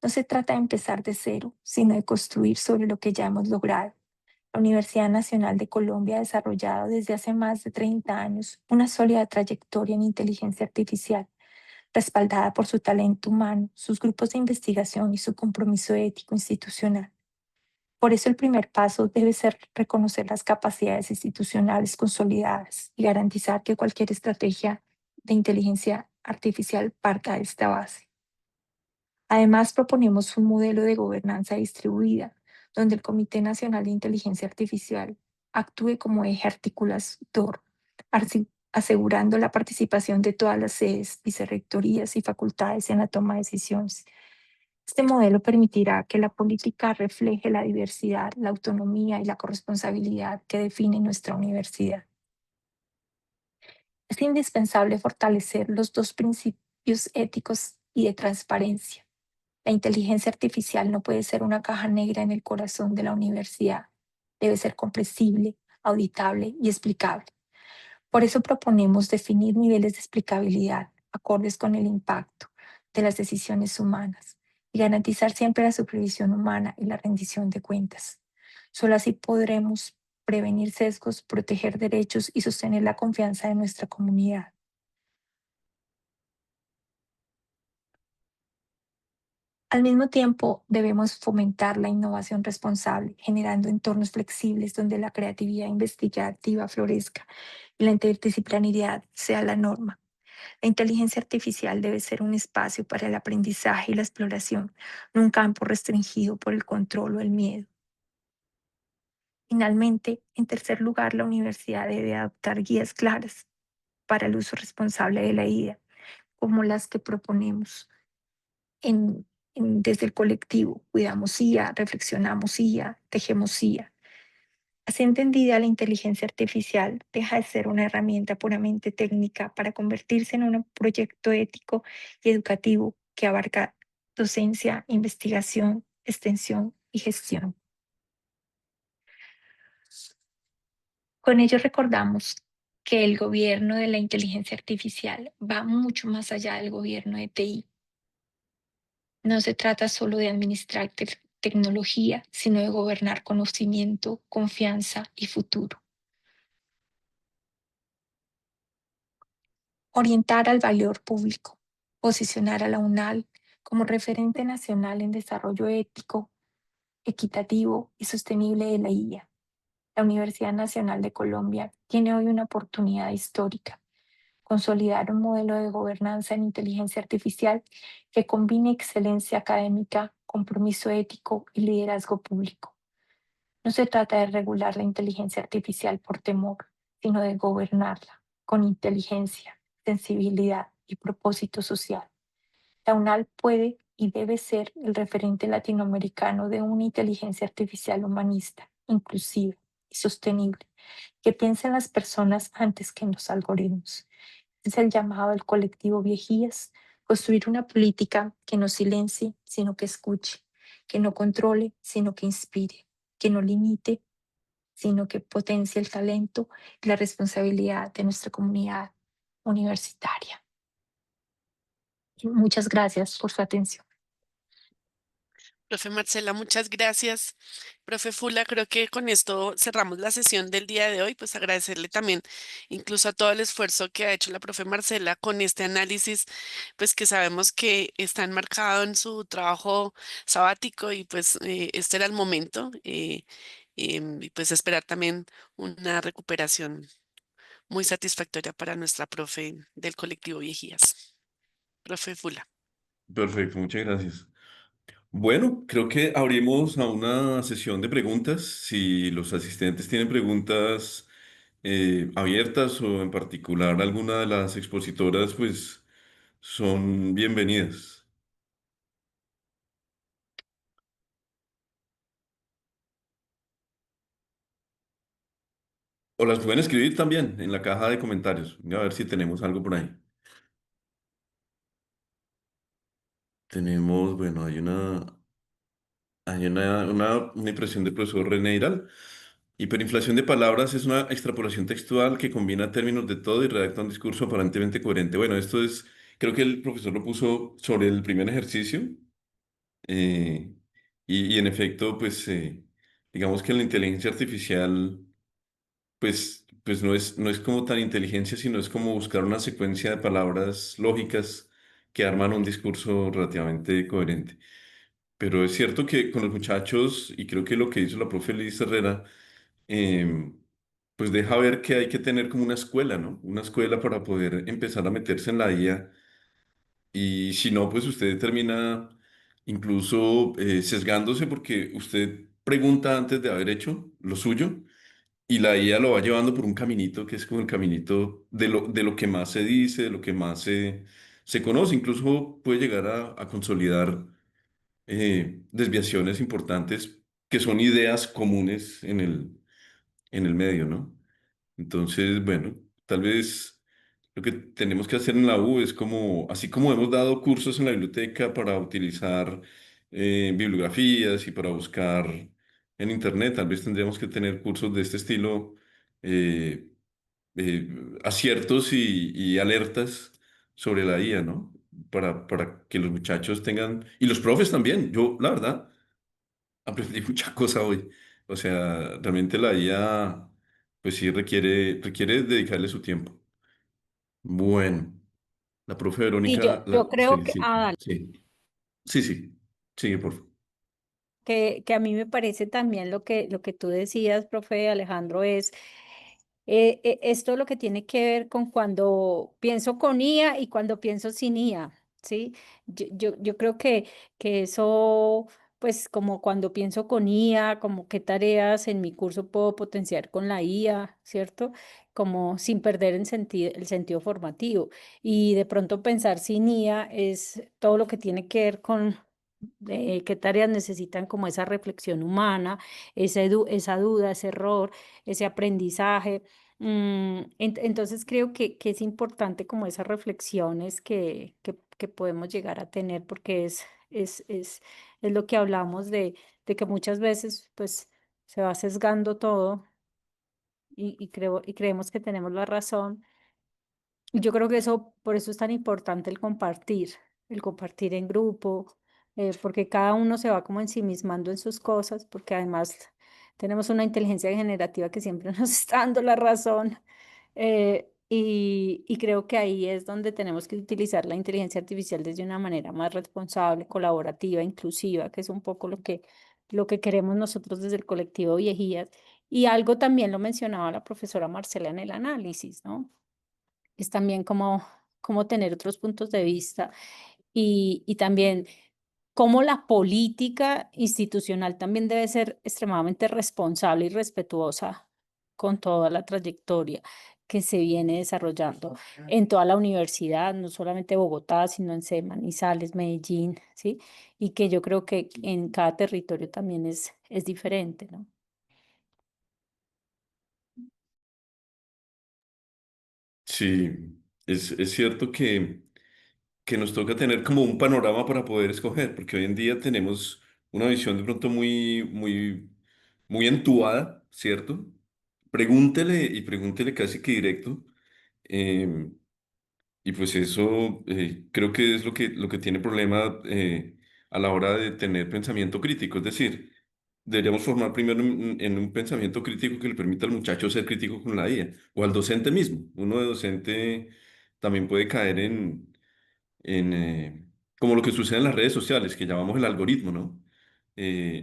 No se trata de empezar de cero, sino de construir sobre lo que ya hemos logrado. La Universidad Nacional de Colombia ha desarrollado desde hace más de 30 años una sólida trayectoria en inteligencia artificial, respaldada por su talento humano, sus grupos de investigación y su compromiso ético institucional. Por eso el primer paso debe ser reconocer las capacidades institucionales consolidadas y garantizar que cualquier estrategia de inteligencia artificial parta de esta base. Además, proponemos un modelo de gobernanza distribuida, donde el Comité Nacional de Inteligencia Artificial actúe como eje articulador, asegurando la participación de todas las sedes, vicerrectorías y facultades en la toma de decisiones. Este modelo permitirá que la política refleje la diversidad, la autonomía y la corresponsabilidad que define nuestra universidad. Es indispensable fortalecer los dos principios éticos y de transparencia. La inteligencia artificial no puede ser una caja negra en el corazón de la universidad. Debe ser comprensible, auditable y explicable. Por eso proponemos definir niveles de explicabilidad acordes con el impacto de las decisiones humanas y garantizar siempre la supervisión humana y la rendición de cuentas. Solo así podremos prevenir sesgos, proteger derechos y sostener la confianza de nuestra comunidad. Al mismo tiempo, debemos fomentar la innovación responsable, generando entornos flexibles donde la creatividad investigativa florezca y la interdisciplinariedad sea la norma. La inteligencia artificial debe ser un espacio para el aprendizaje y la exploración, no un campo restringido por el control o el miedo. Finalmente, en tercer lugar, la universidad debe adoptar guías claras para el uso responsable de la IA, como las que proponemos en, desde el colectivo. Cuidamos IA, reflexionamos IA, tejemos IA. Así entendida, la inteligencia artificial deja de ser una herramienta puramente técnica para convertirse en un proyecto ético y educativo que abarca docencia, investigación, extensión y gestión. Con ello recordamos que el gobierno de la inteligencia artificial va mucho más allá del gobierno de TI. No se trata solo de administrar tecnología, sino de gobernar conocimiento, confianza y futuro. Orientar al valor público, posicionar a la UNAL como referente nacional en desarrollo ético, equitativo y sostenible de la IA. La Universidad Nacional de Colombia tiene hoy una oportunidad histórica: consolidar un modelo de gobernanza en inteligencia artificial que combine excelencia académica, compromiso ético y liderazgo público. No se trata de regular la inteligencia artificial por temor, sino de gobernarla con inteligencia, sensibilidad y propósito social. La UNAL puede y debe ser el referente latinoamericano de una inteligencia artificial humanista, inclusiva y sostenible, que piensa en las personas antes que en los algoritmos. Es el llamado del colectivo Viejías: construir una política que no silencie, sino que escuche, que no controle, sino que inspire, que no limite, sino que potencie el talento y la responsabilidad de nuestra comunidad universitaria. Y muchas gracias por su atención. Profe Marcela, muchas gracias. Profe Fula, creo que con esto cerramos la sesión del día de hoy. Pues agradecerle también incluso a todo el esfuerzo que ha hecho la profe Marcela con este análisis, pues que sabemos que está enmarcado en su trabajo sabático y pues este era el momento. Y pues esperar también una recuperación muy satisfactoria para nuestra profe del colectivo Viejías. Profe Fula. Perfecto, muchas gracias. Bueno, creo que abrimos a una sesión de preguntas. Si los asistentes tienen preguntas abiertas o en particular alguna de las expositoras, pues son bienvenidas. O las pueden escribir también en la caja de comentarios. A ver si tenemos algo por ahí. Tenemos, bueno, hay una impresión del profesor René Iral. Hiperinflación de palabras es una extrapolación textual que combina términos de todo y redacta un discurso aparentemente coherente. Bueno, esto es, creo que el profesor lo puso sobre el primer ejercicio. eh, y en efecto, pues, digamos que la inteligencia artificial, pues no es como tan inteligencia, sino es como buscar una secuencia de palabras lógicas que arman un discurso relativamente coherente. Pero es cierto que con los muchachos, y creo que lo que hizo la profe Liz Herrera, em, pues deja ver que hay que tener como una escuela, ¿no? Una escuela para poder empezar a meterse en la IA. Y si no, pues usted termina incluso sesgándose porque usted pregunta antes de haber hecho lo suyo y la IA lo va llevando por un caminito que es como el caminito de lo que más se dice, de lo que más se conoce. Incluso puede llegar a consolidar desviaciones importantes que son ideas comunes en el medio, ¿no? Entonces, bueno, tal vez lo que tenemos que hacer en la U es como, así como hemos dado cursos en la biblioteca para utilizar bibliografías y para buscar en Internet, tal vez tendríamos que tener cursos de este estilo, eh, aciertos y alertas sobre la IA, ¿no? Para que los muchachos tengan, y los profes también, yo, la verdad. Aprendí mucha cosa hoy. O sea, realmente la IA, pues sí requiere dedicarle su tiempo. Bueno, la profe Y Verónica, yo creo sí, que, sí, sí, sí, sí, sigue, por favor. que a mí me parece también lo que tú decías, profe Alejandro, es esto lo que tiene que ver con cuando pienso con IA y cuando pienso sin IA, ¿sí? Yo creo que eso, pues como cuando pienso con IA, como qué tareas en mi curso puedo potenciar con la IA, ¿cierto? Como sin perder el sentido formativo. Y de pronto pensar sin IA es todo lo que tiene que ver con qué tareas necesitan como esa reflexión humana, esa duda, ese error, ese aprendizaje. Entonces creo que es importante como esas reflexiones que podemos llegar a tener porque es lo que hablamos de que muchas veces pues se va sesgando todo y creemos que tenemos la razón. Y yo creo que eso, por eso es tan importante el compartir en grupo, porque cada uno se va como ensimismando en sus cosas, porque además tenemos una inteligencia generativa que siempre nos está dando la razón. Y creo que ahí es donde tenemos que utilizar la inteligencia artificial desde una manera más responsable, colaborativa, inclusiva, que es un poco lo que queremos nosotros desde el colectivo Viejías. Y algo también lo mencionaba la profesora Marcela en el análisis, ¿no? Es también como tener otros puntos de vista y también cómo la política institucional también debe ser extremadamente responsable y respetuosa con toda la trayectoria que se viene desarrollando en toda la universidad, no solamente Bogotá, sino en Manizales, Medellín, ¿sí? Y que yo creo que en cada territorio también es diferente, ¿no? Sí, es cierto que nos toca tener como un panorama para poder escoger, porque hoy en día tenemos una visión de pronto muy, muy, muy entubada, ¿cierto? Pregúntele y pregúntele casi que directo. em, Y pues eso creo que es lo que tiene problema a la hora de tener pensamiento crítico. Es decir, deberíamos formar primero en un pensamiento crítico que le permita al muchacho ser crítico con la IA o al docente mismo. Uno de docente también puede caer en como lo que sucede en las redes sociales, que llamamos el algoritmo, ¿no?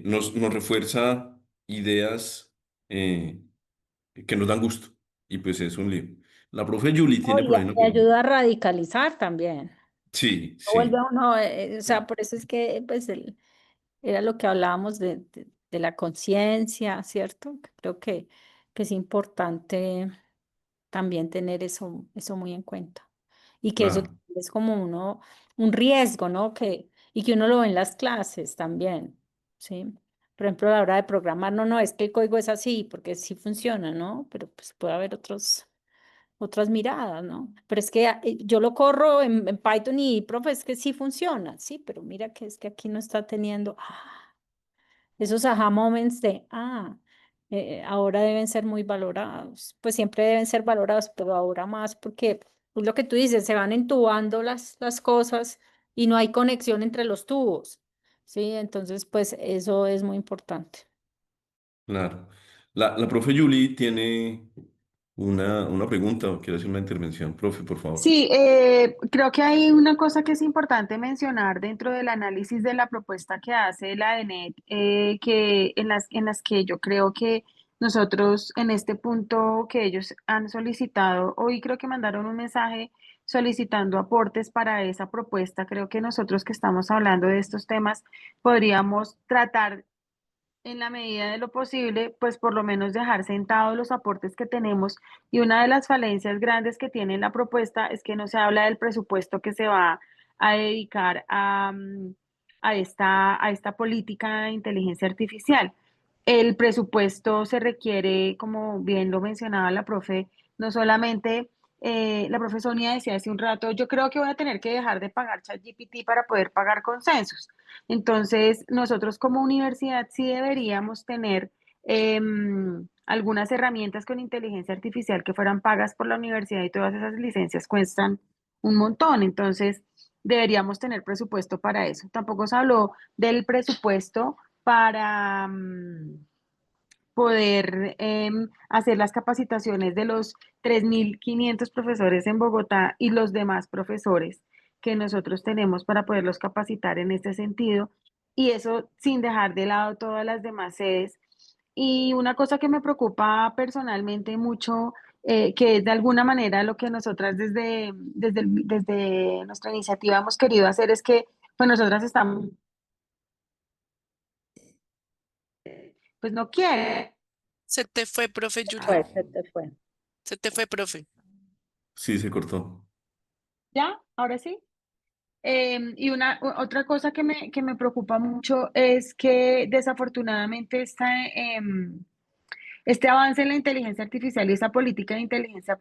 Nos refuerza ideas que nos dan gusto y pues es un lío. La profe Julie Oh, tiene por ahí una y pregunta. ayuda a radicalizar también. Sí, Lo vuelve sí. a uno, o sea, por eso es que pues era lo que hablábamos de la conciencia, ¿cierto? Creo que es importante también tener eso muy en cuenta. Y que eso Claro. es como un riesgo, ¿no? Y que uno lo ve en las clases también, ¿sí? Por ejemplo, a la hora de programar, no, es que el código es así, porque sí funciona, ¿no? Pero pues puede haber otras miradas, ¿no? Pero es que yo lo corro en Python y, profe, es que sí funciona, sí, pero mira que es que aquí no está teniendo esos aha moments de, ahora deben ser muy valorados. Pues siempre deben ser valorados, pero ahora más porque es lo que tú dices, se van entubando las cosas y no hay conexión entre los tubos, ¿sí? Entonces, pues eso es muy importante. Claro. La profe Julie tiene una pregunta o quiere hacer una intervención. Profe, por favor. Sí, creo que hay una cosa que es importante mencionar dentro del análisis de la propuesta que hace la ENET, que en las que yo creo que nosotros en este punto que ellos han solicitado, hoy creo que mandaron un mensaje solicitando aportes para esa propuesta. Creo que nosotros que estamos hablando de estos temas podríamos tratar en la medida de lo posible, pues por lo menos dejar sentados los aportes que tenemos. Y una de las falencias grandes que tiene la propuesta es que no se habla del presupuesto que se va a dedicar a esta política de inteligencia artificial. El presupuesto se requiere, como bien lo mencionaba la profe, no solamente, la profe Sonia decía hace un rato, yo creo que voy a tener que dejar de pagar ChatGPT para poder pagar consensos. Entonces, nosotros como universidad sí deberíamos tener algunas herramientas con inteligencia artificial que fueran pagas por la universidad y todas esas licencias cuestan un montón. Entonces, deberíamos tener presupuesto para eso. Tampoco se habló del presupuesto para poder hacer las capacitaciones de los 3.500 profesores en Bogotá y los demás profesores que nosotros tenemos para poderlos capacitar en este sentido, y eso sin dejar de lado todas las demás sedes. Y una cosa que me preocupa personalmente mucho, que es de alguna manera lo que nosotras desde nuestra iniciativa hemos querido hacer, es que pues nosotras estamos, pues no quiere. Se te fue, profe Julie. Pues se te fue. Se te fue, profe. Sí, se cortó. ¿Ya? ¿Ahora sí? Y otra cosa que me preocupa mucho es que desafortunadamente este avance en la inteligencia artificial y esa política de inteligencia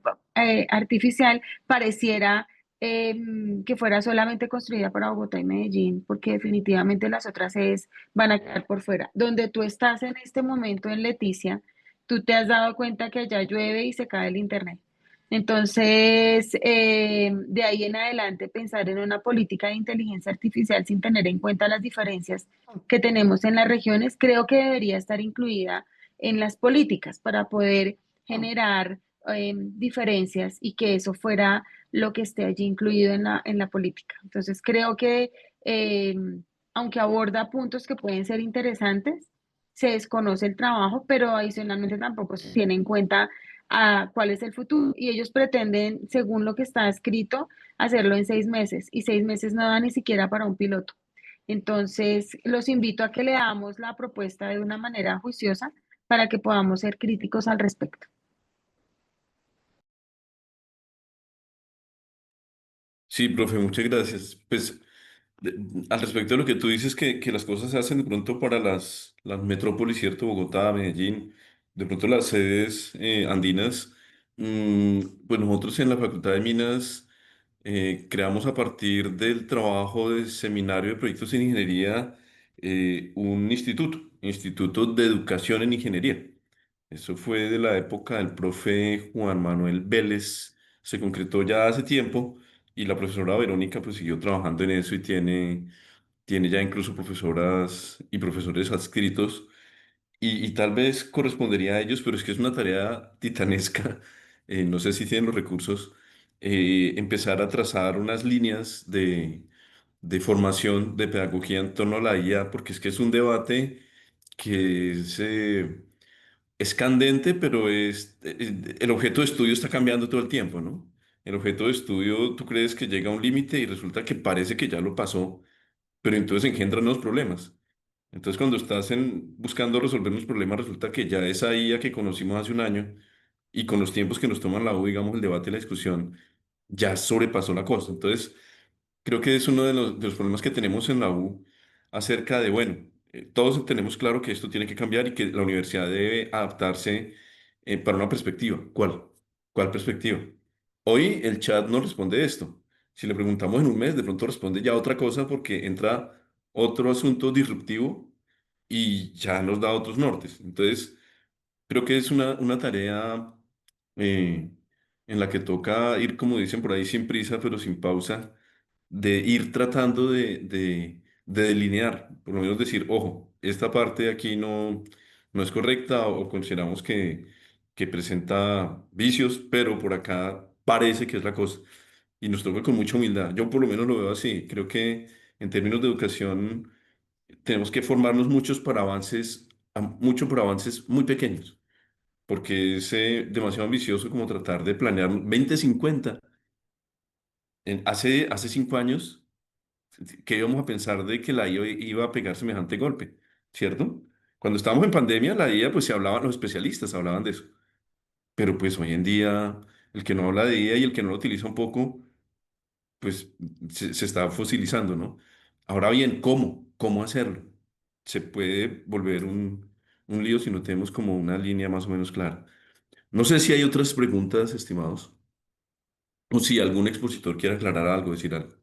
artificial pareciera que fuera solamente construida para Bogotá y Medellín, porque definitivamente las otras sedes van a quedar por fuera. Donde tú estás en este momento en Leticia, tú te has dado cuenta que allá llueve y se cae el internet. Entonces, de ahí en adelante, pensar en una política de inteligencia artificial sin tener en cuenta las diferencias que tenemos en las regiones, creo que debería estar incluida en las políticas para poder generar diferencias y que eso fuera lo que esté allí incluido en la política. Entonces, creo que eh, aunque aborda puntos que pueden ser interesantes, se desconoce el trabajo, pero adicionalmente tampoco se tiene en cuenta cuál es el futuro. Y ellos pretenden, según lo que está escrito, hacerlo en 6 meses, y 6 meses no da ni siquiera para un piloto. Entonces, los invito a que leamos la propuesta de una manera juiciosa para que podamos ser críticos al respecto. Sí, profe, muchas gracias. Pues al respecto de lo que tú dices, que las cosas se hacen de pronto para las metrópolis, ¿cierto? Bogotá, Medellín, de pronto las sedes andinas. Pues nosotros en la Facultad de Minas creamos a partir del trabajo de seminario de proyectos en ingeniería un instituto de educación en ingeniería. Eso fue de la época del profe Juan Manuel Vélez, se concretó ya hace tiempo y la profesora Verónica pues siguió trabajando en eso y tiene ya incluso profesoras y profesores adscritos y tal vez correspondería a ellos, pero es que es una tarea titanesca, no sé si tienen los recursos, empezar a trazar unas líneas de formación, de pedagogía en torno a la IA, porque es que es un debate que es candente, pero el objeto de estudio está cambiando todo el tiempo, ¿no? El objeto de estudio, tú crees que llega a un límite y resulta que parece que ya lo pasó, pero entonces engendra nuevos problemas. Entonces, cuando estás buscando resolver unos problemas, resulta que ya esa IA que conocimos hace un año y con los tiempos que nos toman la U, digamos, el debate y la discusión, ya sobrepasó la cosa. Entonces, creo que es uno de los problemas que tenemos en la U acerca de, bueno, Todos tenemos claro que esto tiene que cambiar y que la universidad debe adaptarse para una perspectiva. ¿Cuál? ¿Cuál perspectiva? Hoy el chat no responde esto. Si le preguntamos en un mes, de pronto responde ya otra cosa porque entra otro asunto disruptivo y ya nos da otros nortes. Entonces, creo que es una tarea eh, en la que toca ir, como dicen por ahí, sin prisa, pero sin pausa, de ir tratando de delinear, por lo menos decir, ojo, esta parte de aquí no es correcta o consideramos que presenta vicios, pero por acá parece que es la cosa. Y nos toca con mucha humildad. Yo por lo menos lo veo así. Creo que en términos de educación tenemos que formarnos mucho para avances muy pequeños, porque es demasiado ambicioso como tratar de planear 2050. Hace 5 años, ¿qué íbamos a pensar de que la IA iba a pegar semejante golpe? ¿Cierto? Cuando estábamos en pandemia, la IA, pues se hablaban, los especialistas hablaban de eso. Pero pues hoy en día, el que no habla de IA y el que no lo utiliza un poco, pues se está fosilizando, ¿no? Ahora bien, ¿cómo? ¿Cómo hacerlo? Se puede volver un lío si no tenemos como una línea más o menos clara. No sé si hay otras preguntas, estimados, o si algún expositor quiere aclarar algo, decir algo.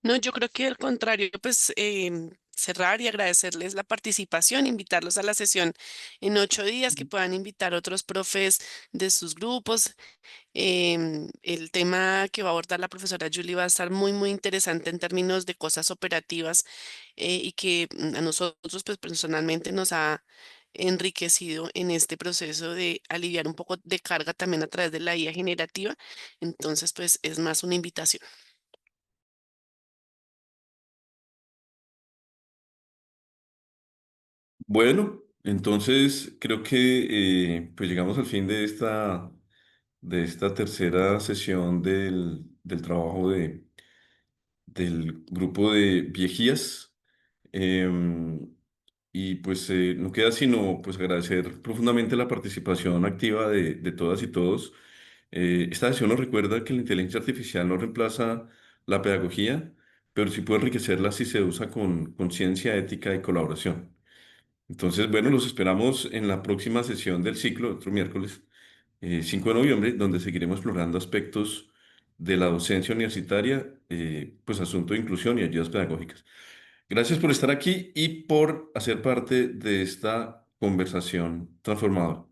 No, yo creo que al contrario, pues cerrar y agradecerles la participación, invitarlos a la sesión en 8 días, que puedan invitar otros profes de sus grupos. El tema que va a abordar la profesora Julie va a estar muy, muy interesante en términos de cosas operativas y que a nosotros, pues personalmente nos ha enriquecido en este proceso de aliviar un poco de carga también a través de la IA generativa. Entonces, pues es más una invitación. Bueno, entonces creo que pues llegamos al fin de esta tercera sesión del trabajo del grupo de Viejías. Em, y pues no queda sino pues agradecer profundamente la participación activa de todas y todos. Esta sesión nos recuerda que la inteligencia artificial no reemplaza la pedagogía, pero sí puede enriquecerla si se usa con conciencia, ética y colaboración. Entonces, bueno, los esperamos en la próxima sesión del ciclo, otro miércoles, 5 de noviembre, donde seguiremos explorando aspectos de la docencia universitaria, pues asunto de inclusión y ayudas pedagógicas. Gracias por estar aquí y por hacer parte de esta conversación transformadora.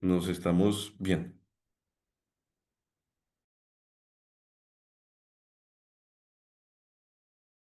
Nos estamos viendo.